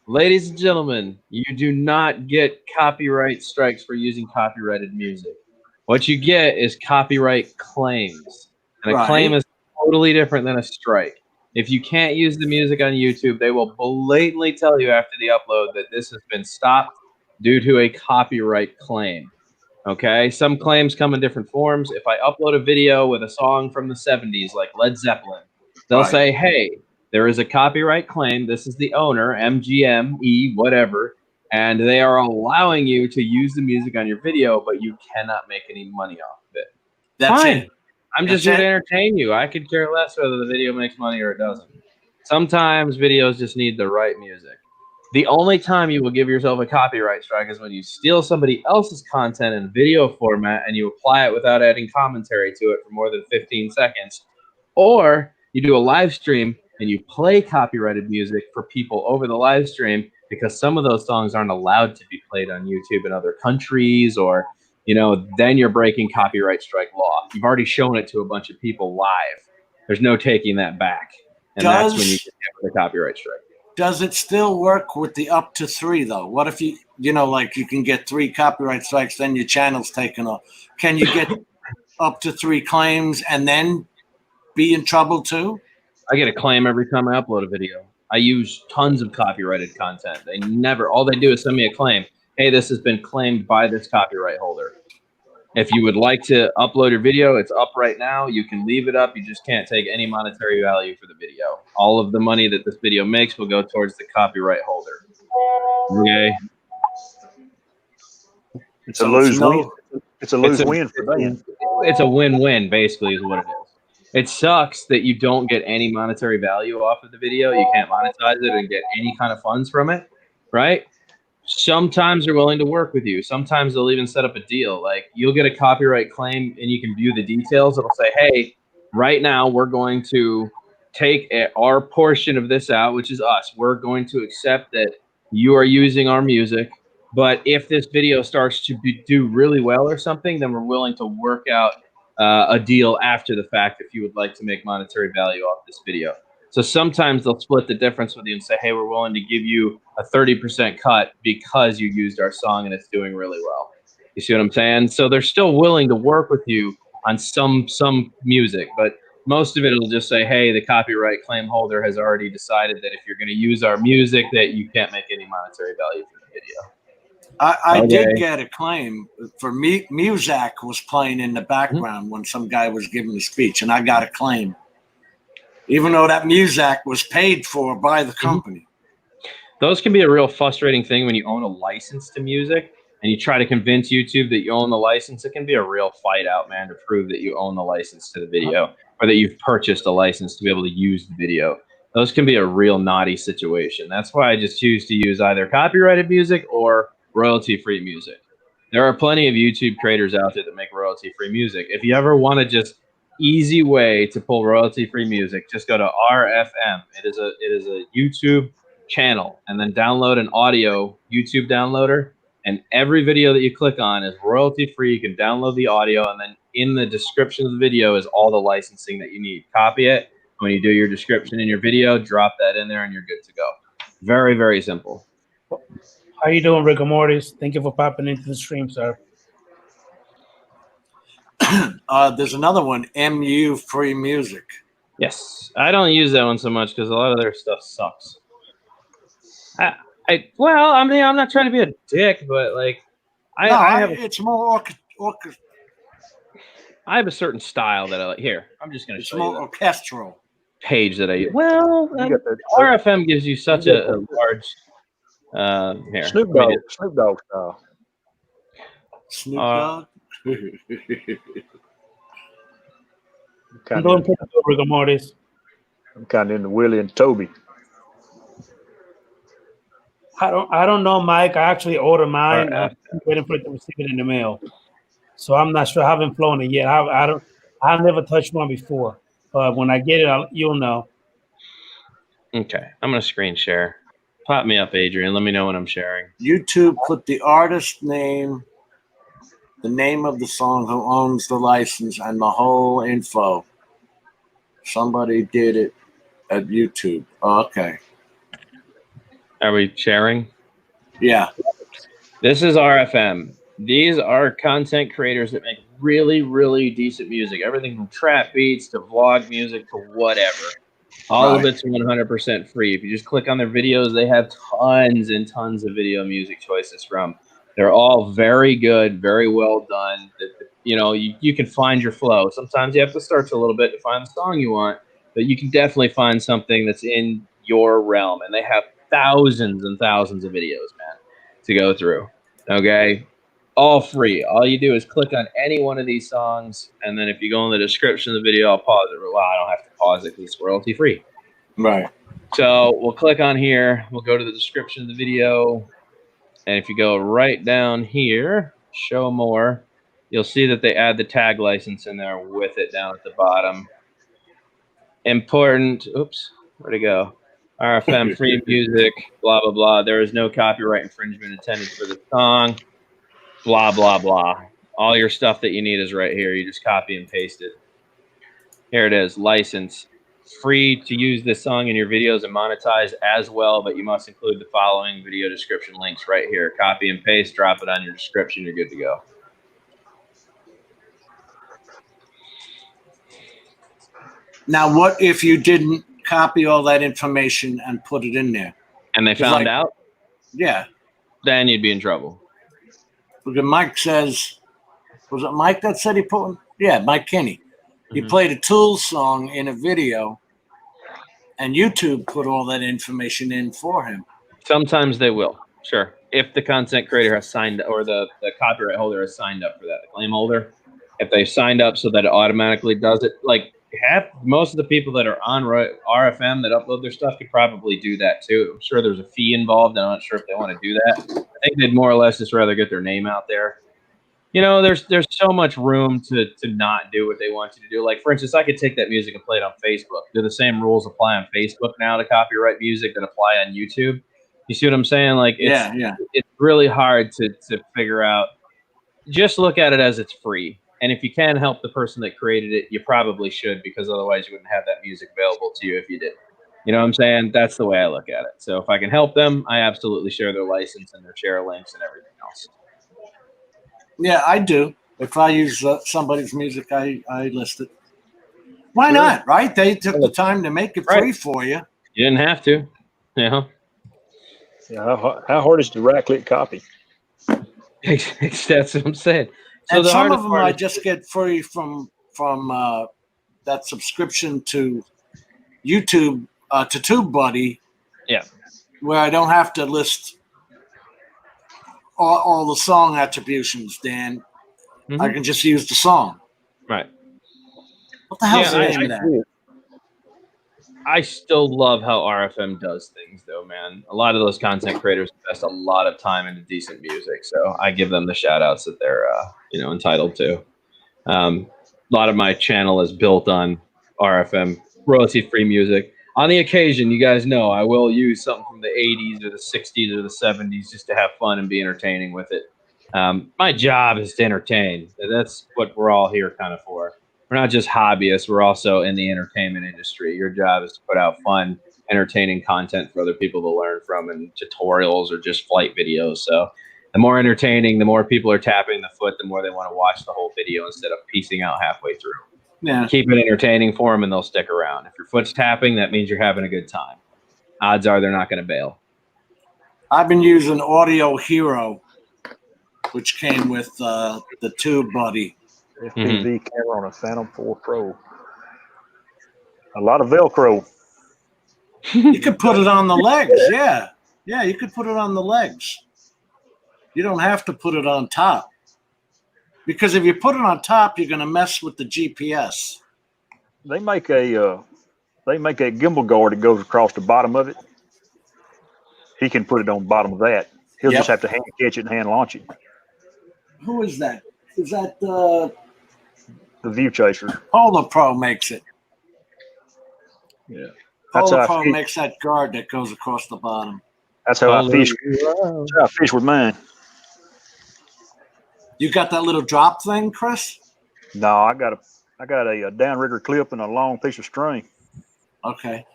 ladies and gentlemen, you do not get copyright strikes for using copyrighted music. What you get is copyright claims. And a claim Right. is totally different than a strike. If you can't use the music on YouTube, they will blatantly tell you after the upload that this has been stopped due to a copyright claim. Okay, some claims come in different forms. If I upload a video with a song from the 70s, like Led Zeppelin, they'll Right. say, hey, there is a copyright claim. This is the owner, MGME, whatever, and they are allowing you to use the music on your video, but you cannot make any money off of it. That's Fine. it. I'm just That's here to it. entertain you. I could care less whether the video makes money or it doesn't. Sometimes videos just need the right music. The only time you will give yourself a copyright strike is when you steal somebody else's content in video format and you apply it without adding commentary to it for more than 15 seconds. Or you do a live stream and you play copyrighted music for people over the live stream because some of those songs aren't allowed to be played on YouTube in other countries, or then you're breaking copyright strike law. You've already shown it to a bunch of people live. There's no taking that back. And that's when you get hit with a copyright strike. Does it still work with the up to 3 though? What if you like you can get 3 copyright strikes, then your channel's taken off? Can you get up to 3 claims and then be in trouble too? I get a claim every time I upload a video. I use tons of copyrighted content. All they do is send me a claim. Hey, this has been claimed by this copyright holder. If you would like to upload your video, it's up right now. You can leave it up. You just can't take any monetary value for the video. All of the money that this video makes will go towards the copyright holder. Okay. It's a lose-win. It's a lose-win for them. It's a win-win, basically, is what it is. It sucks that you don't get any monetary value off of the video. You can't monetize it and get any kind of funds from it, right? Sometimes they're willing to work with you. Sometimes they'll even set up a deal. Like, you'll get a copyright claim and you can view the details. It'll say, hey, right now we're going to take our portion of this out, which is us. We're going to accept that you are using our music. But if this video starts to do really well or something, then we're willing to work out a deal after the fact if you would like to make monetary value off this video. So sometimes they'll split the difference with you and say, hey, we're willing to give you a 30% cut because you used our song and it's doing really well. You see what I'm saying? So they're still willing to work with you on some music, but most of it will just say, hey, the copyright claim holder has already decided that if you're going to use our music, that you can't make any monetary value from the video. I did get a claim for me. Muzak was playing in the background when some guy was giving a speech, and I got a claim, even though that Muzak was paid for by the company. Those can be a real frustrating thing when you own a license to music and you try to convince YouTube that you own the license. It can be a real fight out, man, to prove that you own the license to the video or that you've purchased a license to be able to use the video. Those can be a real naughty situation. That's why I just choose to use either copyrighted music or royalty-free music. There are plenty of YouTube creators out there that make royalty-free music. If you ever want to just easy way to pull royalty-free music, just go to RFM. It is a YouTube channel, and then download an audio YouTube downloader, and every video that you click on is royalty-free. You can download the audio, and then in the description of the video is all the licensing that you need. Copy it. When you do your description in your video, drop that in there, and you're good to go. Very, very simple. How you doing, Rick Mortis? Thank you for popping into the stream, sir. There's another one, MU Free Music. Yes, I don't use that one so much because a lot of their stuff sucks. Well, I mean, I'm not trying to be a dick, but like, it's more I have a certain style that I like. Here, I'm just going to show you more orchestral page that I use. Well, RFM gives you such a large. Here, Snoop Dogg style. Snoop Dogg. I'm doing pretty good, rigor mortis. I'm kind of into Willie and Toby. I don't know, Mike. I actually ordered mine. RF. I'm waiting for it to receive it in the mail. So I'm not sure. I haven't flown it yet. I've never touched one before. But when I get it, you'll know. Okay, I'm gonna screen share. Pop me up, Adrian. Let me know when I'm sharing. YouTube put the artist name, the name of the song, who owns the license, and the whole info. Somebody did it at YouTube. Oh, okay. Are we sharing? Yeah. This is RFM. These are content creators that make really, really decent music. Everything from trap beats to vlog music to whatever. All of Right. it's 100% free. If you just click on their videos, they have tons and tons of video music choices from. They're all very good, very well done. You know, you can find your flow. Sometimes you have to search a little bit to find the song you want, but you can definitely find something that's in your realm. And they have thousands and thousands of videos, man, to go through. Okay? All free. All you do is click on any one of these songs, and then if you go in the description of the video, I'll pause it. Well, I don't have to pause it because it's royalty free. Right. So we'll click on here. We'll go to the description of the video, and if you go right down here, show more, you'll see that they add the tag license in there with it down at the bottom. Important. Oops, where'd it go? RFM free music. Blah blah blah. There is no copyright infringement intended for the song. Blah, blah, blah. All your stuff that you need is right here. You just copy and paste it. Here it is, license. Free to use this song in your videos and monetize as well, but you must include the following video description links right here. Copy and paste, drop it on your description, you're good to go. Now, what if you didn't copy all that information and put it in there? And they found out? Yeah. Then you'd be in trouble. Because Mike says, was it Mike that said he put? Yeah, Mike Kinney. He played a Tool song in a video, and YouTube put all that information in for him. Sometimes they will, sure. If the content creator has signed, or the copyright holder has signed up for that, the claim holder, if they've signed up so that it automatically does it, like most of the people that are on RFM that upload their stuff could probably do that too. I'm sure there's a fee involved. I'm not sure if they want to do that. I think they'd more or less just rather get their name out there. You know, there's so much room to not do what they want you to do. Like, for instance, I could take that music and play it on Facebook. Do the same rules apply on Facebook now to copyright music that apply on YouTube? You see what I'm saying? Like, it's really hard to figure out. Just look at it as it's free. And if you can help the person that created it, you probably should, because otherwise you wouldn't have that music available to you if you did. You know what I'm saying? That's the way I look at it. So if I can help them, I absolutely share their license and their share links and everything else. Yeah, I do. If I use somebody's music, I list it. Why not, right? They took the time to make it free for you. You didn't have to. You know? Yeah, how hard is to right-click copy? That's what I'm saying. So and some of them I just get free from that subscription to YouTube, to TubeBuddy. Yeah. Where I don't have to list all the song attributions, Dan. I can just use the song. Right. What the hell's the name of that? I still love how RFM does things, though, man. A lot of those content creators invest a lot of time into decent music, so I give them the shout-outs that they're, entitled to. A lot of my channel is built on RFM, royalty-free music. On the occasion, you guys know, I will use something from the 80s or the 60s or the 70s just to have fun and be entertaining with it. My job is to entertain. That's what we're all here kind of for. We're not just hobbyists. We're also in the entertainment industry. Your job is to put out fun, entertaining content for other people to learn from, and tutorials or just flight videos. So the more entertaining, the more people are tapping the foot, the more they want to watch the whole video instead of piecing out halfway through. Yeah. Keep it entertaining for them and they'll stick around. If your foot's tapping, that means you're having a good time. Odds are they're not going to bail. I've been using Audio Hero, which came with the TubeBuddy. FPV camera on a Phantom 4 Pro. A lot of Velcro. You could put it on the legs. Yeah. Yeah, you could put it on the legs. You don't have to put it on top. Because if you put it on top, you're going to mess with the GPS. they make a gimbal guard that goes across the bottom of it. He can put it on the bottom of that. He'll just have to hand catch it and hand launch it. Who is that? Is that The View Chaser. Polar Pro makes it? Yeah. That's Polar how Pro I fish. makes that guard that goes across the bottom. That's how I Polar fish. Pro. That's how I fish with mine. You got that little drop thing, Chris? No, I got a downrigger clip and a long piece of string. Okay.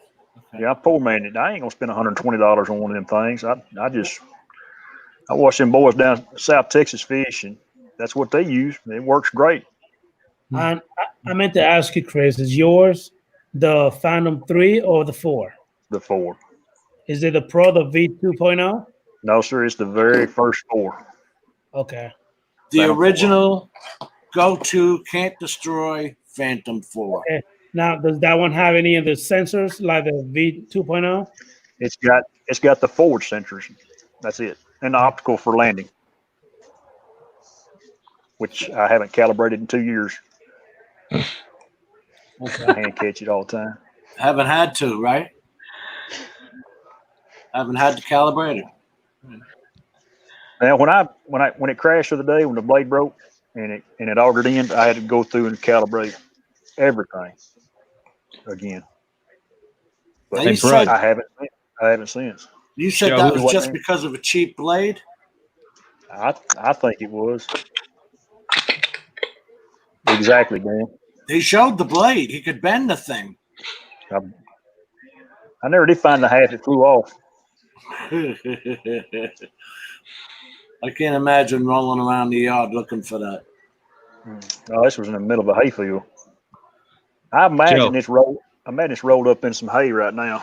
Yeah, I poor man it. I ain't gonna spend $120 on one of them things. I watch them boys down South Texas fish, and that's what they use. It works great. And I meant to ask you, Chris, is yours the Phantom 3 or the 4? The 4. Is it the Pro, the V2.0? No, sir, it's the very first 4. Okay. The Phantom 4. original go-to can't destroy Phantom 4. Okay. Now, does that one have any of the sensors like the V2.0? It's got the forward sensors. That's it, and the optical for landing, which I haven't calibrated in 2 years. I hand catch it all the time. Haven't had to, right? Haven't had to calibrate it. Now, when it crashed the other day, when the blade broke and it augered in, I had to go through and calibrate everything again. But Now, you said- I haven't since. You said Joe, that was what just name? because of a cheap blade? I think it was. Exactly, Dan. He showed the blade. He could bend the thing. I never did find the half it flew off. I can't imagine rolling around the yard looking for that. Oh, this was in the middle of a hayfield. I imagine it's rolled up in some hay right now.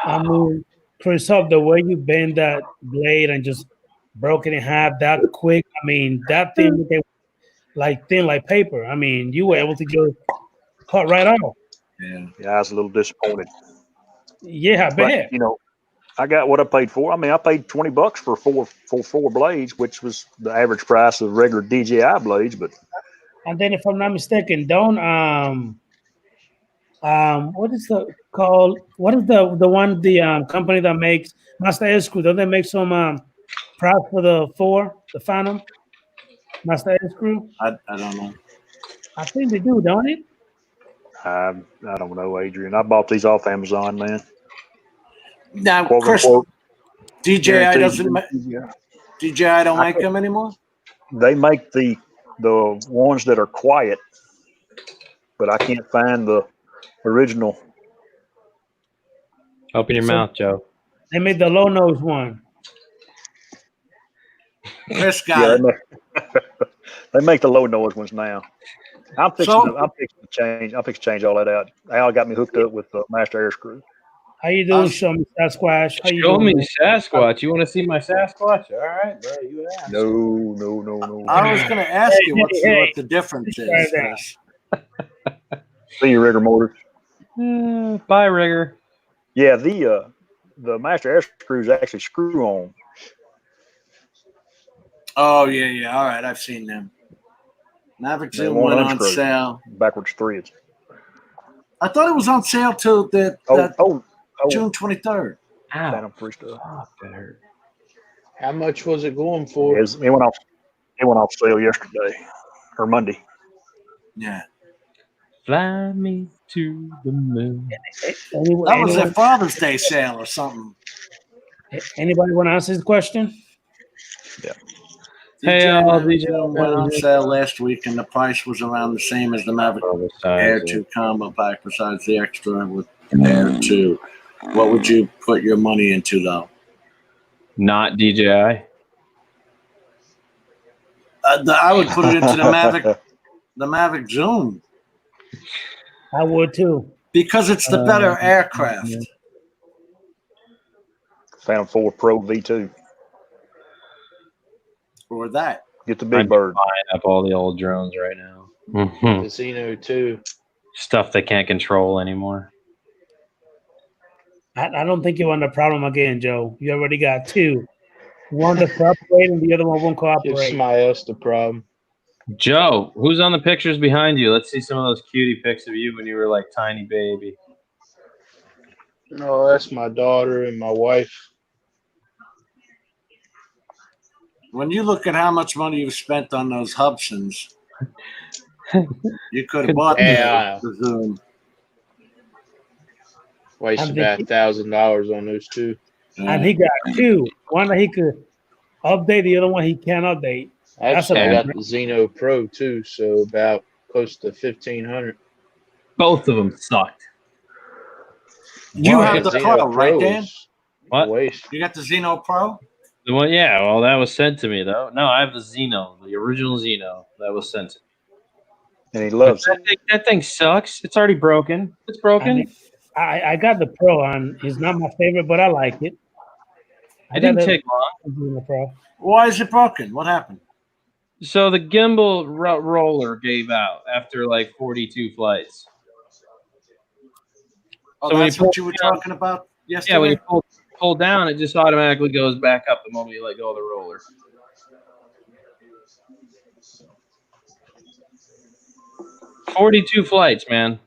I mean, Chris, the way you bend that blade and just broke it in half that quick, I mean, that thing became like thin like paper. I mean, you were able to just cut right off. Yeah, I was a little disappointed. Yeah, I bet. But, I got what I paid for. I mean, I paid $20 for four blades, which was the average price of regular DJI blades. But And then, if I'm not mistaken, don't what is the called? What is the one company that makes Master Air Screw? Don't they make some parts for the Phantom Master Air Screw? I don't know. I think they do, don't it? I don't know, Adrian. I bought these off Amazon, man. Now, Quote, Chris, unquote, DJI doesn't DJI. DJI don't make them anymore? They make the ones that are quiet, but I can't find the original. Open your mouth, Joe. They made the low nose one. Chris got it. They make the low noise ones now. I'm fixing to change all that out. Al got me hooked up with the Master Air Screw. How you doing, Show Me Sasquatch? How you Show doing, me man? Sasquatch. You want to see my Sasquatch? All right, bro. You asked. No. I was going to ask you what the difference is, Chris. See you, rigor mortar. Bye, rigger. Yeah, the Master Air Screw is actually screw on. Oh, yeah. All right, I've seen them. Mavic They Zoom won't went on unscrew. sale. Backwards threads. I thought it was on sale till June 23rd. Phantom 3 stuff. Oh, that hurt. How much was it going for? It went off sale yesterday or Monday. Yeah. Fly me to the moon. That was their Father's Day sale or something. Anybody want to answer this question? Yeah. Hey, Mavic Zoom went on sale last week, and the price was around the same as the Mavic Air 2 combo pack, besides the extra with Air 2. What would you put your money into, though? Not DJI. I would put it into the Mavic Zoom. I would too. Because it's the better aircraft. Yeah. Phantom 4 Pro V2. Or that. Get the big I'm bird. buying up all the old drones right now. Casino 2. Stuff they can't control anymore. I don't think you want the problem again, Joe. You already got two. One to cooperate and the other one won't Give cooperate. somebody else the problem. Joe, who's on the pictures behind you? Let's see some of those cutie pics of you when you were like tiny baby. No, that's my daughter and my wife. When you look at how much money you've spent on those Hubsons, you could have bought Yeah. the Zoom. Wasted about $1,000 on those two. And he got two. One that he could update, the other one he can't update. Actually, I That's got the Xeno Pro too, so about close to 1,500. Both of them sucked. You Well, have the Xeno Pro, right, Dan? is What? Waste. You got the Xeno Pro? The one, yeah. Well, that was sent to me though. No, I have the Xeno, the original Xeno that was sent to me. And he loves it. That thing sucks. It's already broken. It's broken. I got the Pro, and it's not my favorite, but I like it. It didn't take long. The Pro. Why is it broken? What happened? So the gimbal roller gave out after like 42 flights. Oh, So when that's you what you were talking about yesterday? Yeah, when you pull down, it just automatically goes back up the moment you let go of the roller. "42 flights, man.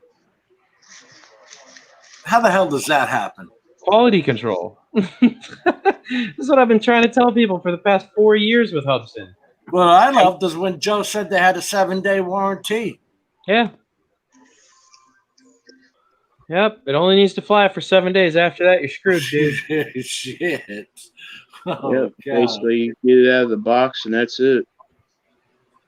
How the hell does that happen? Quality control." That's what I've been trying to tell people for the past 4 years with Hubson. What I loved is when Joe said they had a 7-day warranty. Yeah. Yep. It only needs to fly for 7 days. After that, you're screwed, dude. Shit. Oh, Yeah, God. basically you get it out of the box and that's it.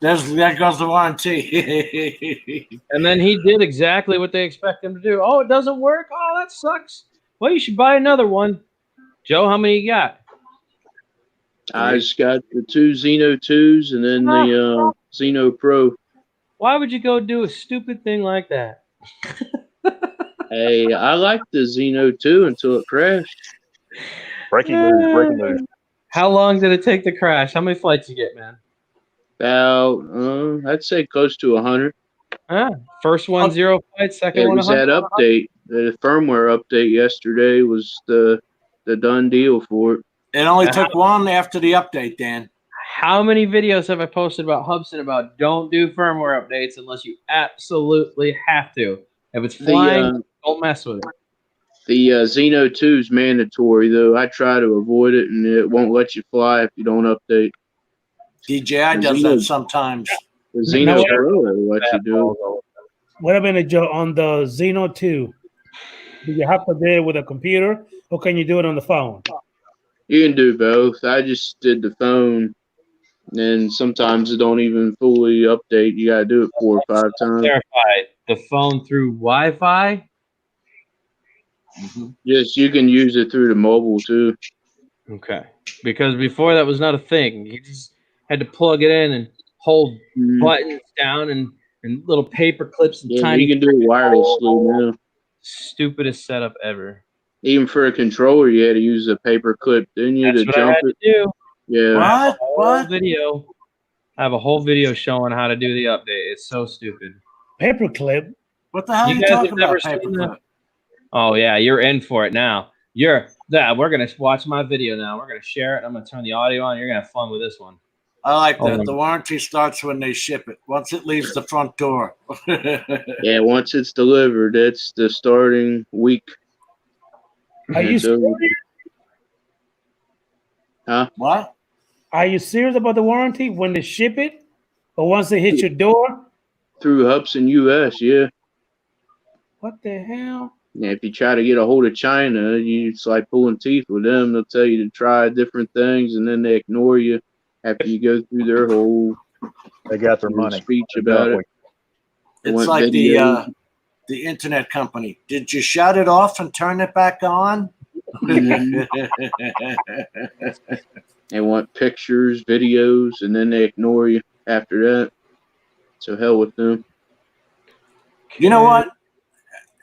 There goes the warranty. And then he did exactly what they expect him to do. Oh, it doesn't work? Oh, that sucks. Well, you should buy another one. Joe, how many you got? I just got the two Xeno 2s and then the Xeno Pro. Why would you go do a stupid thing like that? Hey, I liked the Xeno 2 until it crashed. Breaking news. How long did it take to crash? How many flights you get, man? About, I'd say close to 100. First one, 0 flights. Second It one, was 100. that update. The firmware update yesterday was the done deal for it. It only took one after the update, Dan. How many videos have I posted about Hubson about don't do firmware updates unless you absolutely have to? If it's flying, don't mess with it. The Xeno 2 is mandatory, though. I try to avoid it, and it won't let you fly if you don't update. DJI does that sometimes. The Xeno Pro will let you do it. What about Joe on the Xeno 2? Do you have to do it with a computer, or can you do it on the phone? You can do both. I just did the phone, and sometimes it don't even fully update. You gotta do it 4 or 5 times. Verify the phone through Wi-Fi. Yes, you can use it through the mobile too. Okay, because before that was not a thing. You just had to plug it in and hold buttons down and little paper clips and tiny. You can do it wirelessly now. Stupidest setup ever. Even for a controller, you had to use a paper clip, didn't you, That's to what jump I had it? to do. Yeah. What? Video. I have a whole video showing how to do the update. It's so stupid. Paperclip. What the hell are you guys talking have never about, seen that? paperclip? Oh yeah, you're in for it now. We're gonna watch my video now. We're gonna share it. I'm gonna turn the audio on. You're gonna have fun with this one. I like that. The warranty starts when they ship it. Once it leaves the front door. Yeah, once it's delivered, it's the starting week. Are you serious? Huh? What? Are you serious about the warranty when they ship it, or once they hit your door? Through Hubson US, yeah. What the hell? Yeah, if you try to get a hold of China, it's like pulling teeth with them. They'll tell you to try different things, and then they ignore you after you go through their whole They got their money. speech about it. It's like the internet company. Did you shut it off and turn it back on? They want pictures, videos, and then they ignore you after that. So hell with them. You know what?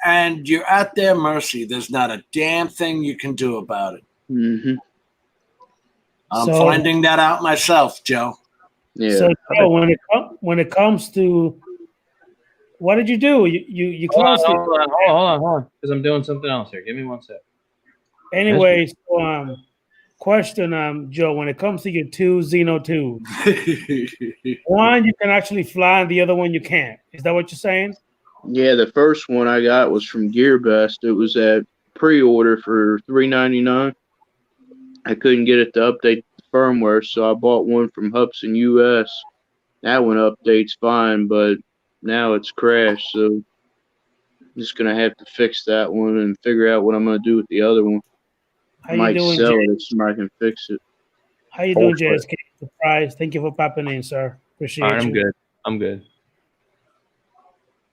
And you're at their mercy. There's not a damn thing you can do about it. Mm-hmm. I'm finding that out myself, Joe. Yeah. So Joe, when it comes to what did you do? You closed it. Hold on, because I'm doing something else here. Give me 1 sec. Anyway, so Question, Joe, when it comes to your two Xeno 2s, one you can actually fly and the other one you can't. Is that what you're saying? Yeah, the first one I got was from GearBest. It was at pre-order for $3.99. I couldn't get it to update the firmware, so I bought one from Hubson US. That one updates fine, but now it's crashed, so I'm just gonna have to fix that one and figure out what I'm gonna do with the other one. How you Might doing, sell Jay? it if somebody can fix it. How you doing, JSK? Surprise. Thank you for popping in, sir. Appreciate All right, you. I'm good. I'm good.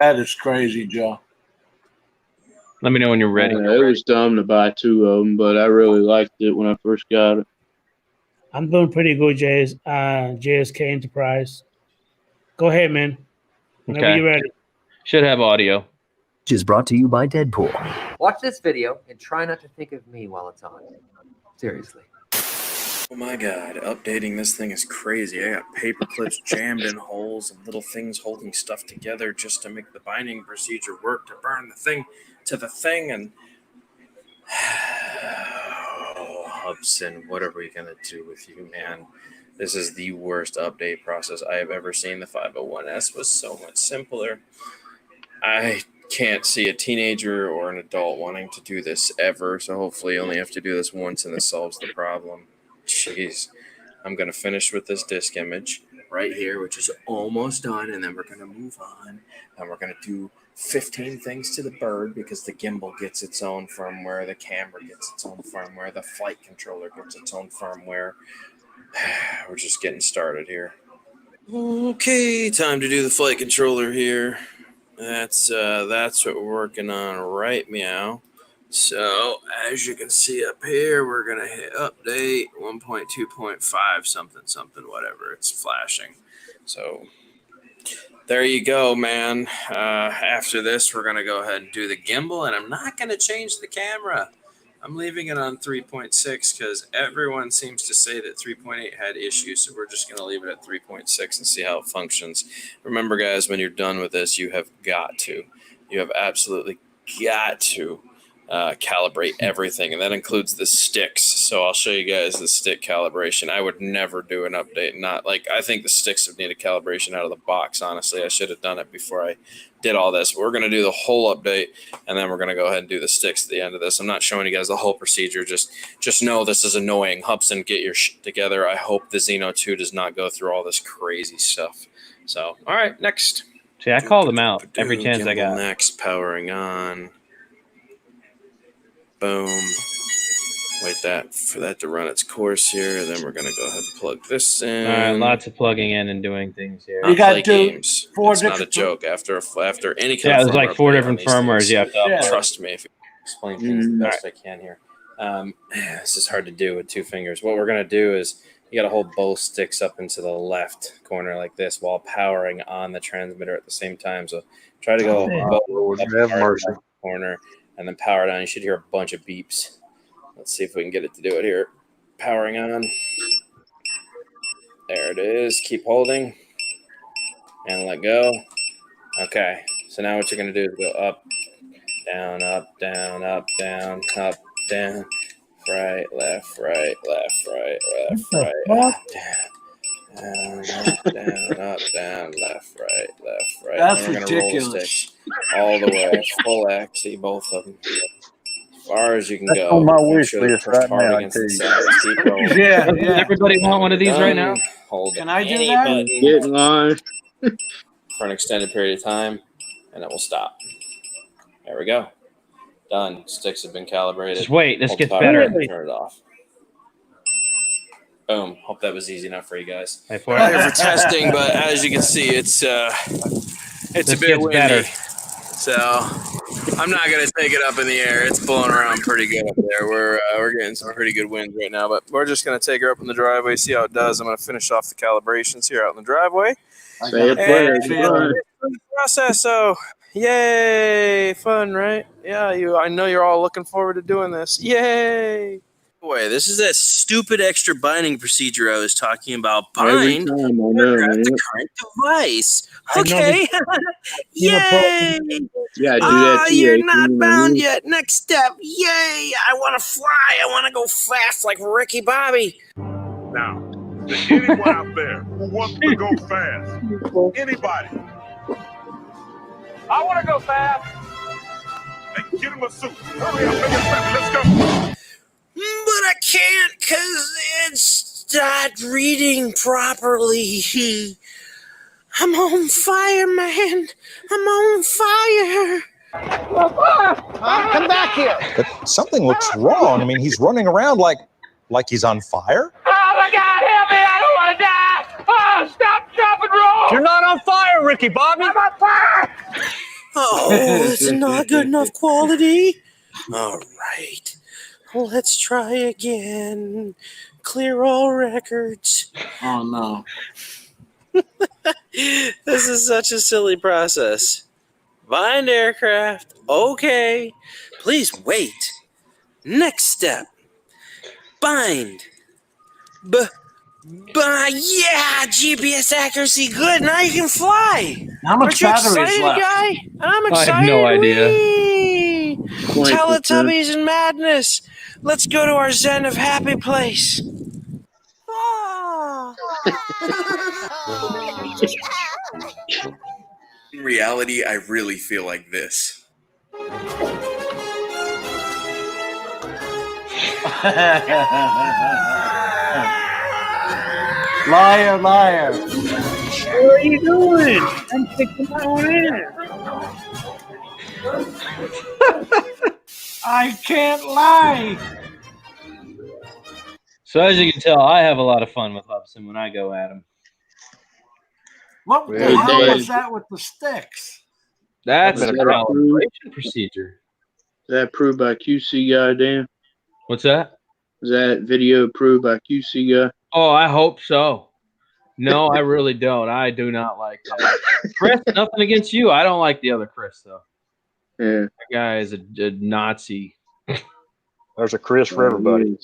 That is crazy, Joe. Let me know when you're ready. It was dumb to buy two of them, but I really liked it when I first got it. I'm doing pretty good, JSK Enterprise. Go ahead, man. Whenever Okay. you're ready. Should have audio. Which is brought to you by Deadpool. Watch this video and try not to think of me while it's on. Seriously. Oh my god, updating this thing is crazy. I got paper clips jammed in holes and little things holding stuff together just to make the binding procedure work to burn the thing to the thing. And oh, Hubson, what are we gonna do with you, man? This is the worst update process I have ever seen. The 501S was so much simpler. I can't see a teenager or an adult wanting to do this ever, so hopefully you only have to do this once and this solves the problem. Jeez. I'm going to finish with this disk image right here, which is almost done, and then we're going to move on, and we're going to do 15 things to the bird because the gimbal gets its own firmware, the camera gets its own firmware, the flight controller gets its own firmware. We're just getting started here. Okay, time to do the flight controller here. That's what we're working on right meow. So as you can see up here, we're gonna hit update 1.2.5 something whatever. It's flashing. So there you go, man. After this, we're gonna go ahead and do the gimbal, and I'm not gonna change the camera. I'm leaving it on 3.6 because everyone seems to say that 3.8 had issues, so we're just going to leave it at 3.6 and see how it functions. Remember, guys, when you're done with this, you have absolutely got to calibrate everything, and that includes the sticks. So I'll show you guys the stick calibration. I would never do an update. I think the sticks would need a calibration out of the box, honestly. I should have done it before I did all this. We're going to do the whole update, and then we're going to go ahead and do the sticks at the end of this. I'm not showing you guys the whole procedure. Just know this is annoying. Hubson, get your shit together. I hope the Xeno 2 does not go through all this crazy stuff. So, all right, next. See, I call them out every chance I got. Next, powering on. Boom. Wait for that to run its course here. Then we're going to go ahead and plug this in. All right, lots of plugging in and doing things here. You got play games. It's not a joke. After any kind of there's like 4 different firmwares you have to upload. Trust me if you explain things the best I can here. This is hard to do with 2 fingers. What we're going to do is you got to hold both sticks up into the left corner like this while powering on the transmitter at the same time. So try to go both up the corner and then power down. You should hear a bunch of beeps. Let's see if we can get it to do it here. Powering on. There it is. Keep holding. And let go. Okay. So now what you're going to do is go up, down, up, down, up, down, up, down, right, left, right, left, right, left, right, up, down, up, down, left, right. That's and we're gonna ridiculous. roll sticks all the way, full X, see both of them. As far as you can go. on my Make wish sure they're list pushed right hard now, I against tell the you. sides. Keep rolling. Yeah, Does everybody want one of these right now? Hold Can I do any that? button Get in line. for an extended period of time, and it will stop. There we go. Done. Sticks have been calibrated. Just wait, this Hold gets the power better. button and turn it off. Boom. Hope that was easy enough for you guys. Wait for Here it. for testing, but as you can see, it's a This bit gets windy. better. So I'm not gonna take it up in the air. It's blowing around pretty good up there. We're getting some pretty good winds right now, but we're just gonna take her up in the driveway, see how it does. I'm gonna finish off the calibrations here out in the driveway. Say a prayer. And the process. So yay, fun, right? Yeah, I know you're all looking forward to doing this. Yay! Boy, this is that stupid extra binding procedure I was talking about. Every Bind time, I know, aircraft man. to current device. I know Okay. Yay! You gotta do that too, You're Adrian, not you know, bound you- yet. Next step. Yay! I want to fly. I want to go fast like Ricky Bobby. Now, to anyone out there who wants to go fast, anybody, I want to go fast. hey, get him a suit. Hurry up, make it happen. Let's go. But I can't because it's not reading properly. I'm on fire, man. I'm on fire. Come back here. But something looks wrong. I mean, he's running around like he's on fire. Oh my God, help me. I don't want to die. Oh, stop and roll. You're not on fire, Ricky Bobby. I'm on fire. Oh, it's not good enough quality. All right. Let's try again. Clear all records. Oh no. This is such a silly process. Bind aircraft. Okay. Please wait. Next step. Bind. Yeah, GPS accuracy good. Now you can fly. How much Aren't you battery is excited, left? guy? I'm I excited. have no idea. Whee! 20%. Teletubbies and madness. Let's go to our zen of happy place. Ah. In reality, I really feel like this. Liar, liar. What are you doing? I'm taking my own air. I can't lie. So as you can tell, I have a lot of fun with Hubson when I go at him. What the Hey, hell Dave. was that with the sticks? That's Is a that approved? calibration procedure. Is that approved by QC guy, Dan? What's that? Is that video approved by QC guy? Oh, I hope so. No, I really don't. I do not like that. Chris, nothing against you. I don't like the other Chris, though. Yeah. That guy is a Nazi. There's a Chris for everybody.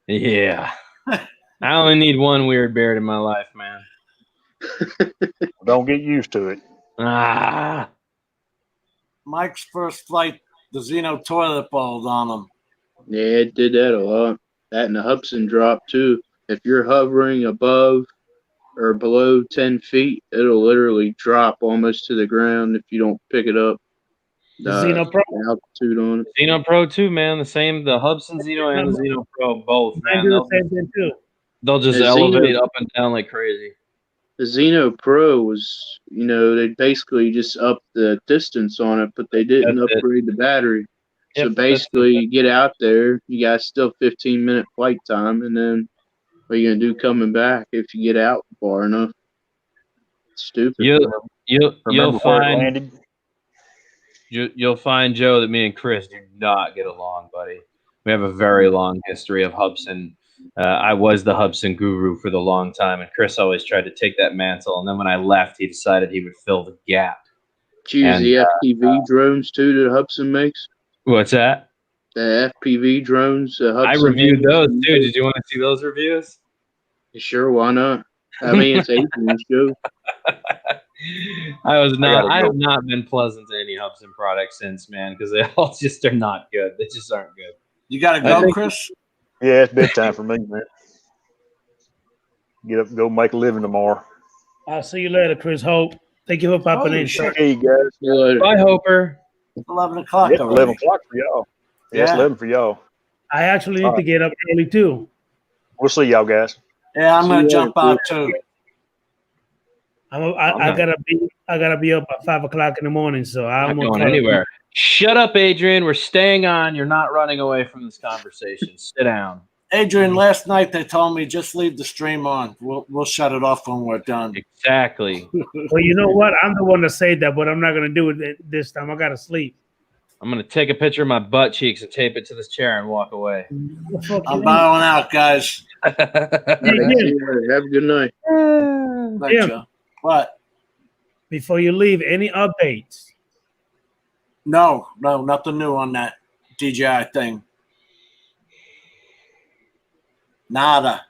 Yeah. I only need one weird beard in my life, man. Don't get used to it. Ah. Mike's first flight, the Xeno toilet bowled on him. Yeah, it did that a lot. That and the Hubson drop, too. If you're hovering above or below 10 feet, it'll literally drop almost to the ground if you don't pick it up. The Xeno Pro. Altitude on it. Xeno Pro 2, man. The same, the Hubson Xeno and the Xeno Pro, both, I man. do the same thing too. They'll just The elevate Xeno- up and down like crazy. The Xeno Pro was, they basically just upped the distance on it, but they didn't That's it. upgrade the battery. So Yep, basically, you get out there, you got still 15-minute flight time, and then what are you gonna do coming back if you get out far enough? Stupid. You'll Remember where it find landed? you'll find, Joe, that me and Chris do not get along, buddy. We have a very long history of Hubson. I was the Hubson guru for the long time, and Chris always tried to take that mantle. And then when I left, he decided he would fill the gap. Did you use And, the FPV drones too that Hubson makes? What's that? The FPV drones. I Hubson reviewed makes? those too. Did you want to see those reviews? Sure, why not? I mean, it's Adrian's show. I have go. not been pleasant to any Hubson products since, man, because they all just are not good. They just aren't good. You got to I go, think- Chris? Yeah, it's bedtime for me, man. Get up and go make a living tomorrow. I'll see you later, Chris Hope. Thank you for popping Holy in. shit. Hey, guys. See you later. Bye, Hoper. 11 o'clock Yeah, already. 11 o'clock for y'all. Yeah, it's Yeah. 11 for y'all. I actually need All to right. get up early too. We'll see y'all, guys. Yeah, I'm See going you to jump later, out too. I gotta be up at 5 o'clock in the morning, so I'm I'm not going anywhere. Shut up, Adrian. We're staying on. You're not running away from this conversation. Sit down. Adrian, last night they told me just leave the stream on. We'll shut it off when we're done. Exactly. Well, you know what? I'm the one that said that, but I'm not gonna do it this time. I gotta sleep. I'm going to take a picture of my butt cheeks and tape it to this chair and walk away. I'm bowing out, guys. All right, see you later. Have a good night. Thank Jim. you. What? Before you leave, any updates? No, nothing new on that DJI thing. Nada.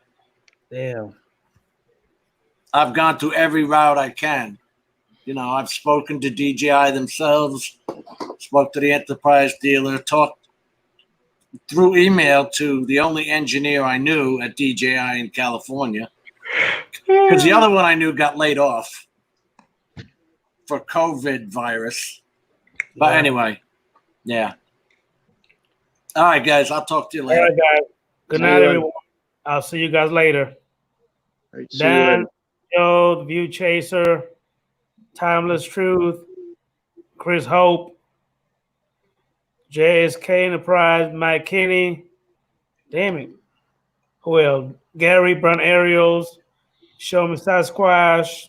Damn. I've gone through every route I can. You know, I've spoken to DJI themselves, spoke to the enterprise dealer, talked through email to the only engineer I knew at DJI in California. Because the other one I knew got laid off for COVID virus. But anyway, yeah. All right, guys. I'll talk to you All later. right, guys. Good night, everyone. I'll see you guys later. Right, see you Dan, later. Joe, the View Chaser, Timeless Truth, Chris Hope, JSK Enterprise, Mike Kinney. Damn it. Who else? Gary, Brun Ariels, Show Me Sasquatch,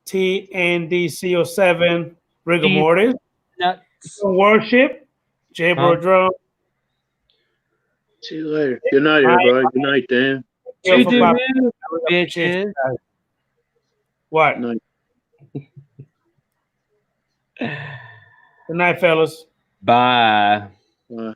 TNDC07, Rigor Mortis, Worship, J Bro Drum. See you later. Good night, everybody. Good night, Dan. Bitches. What? Good night. Good night, fellas. Bye. Bye.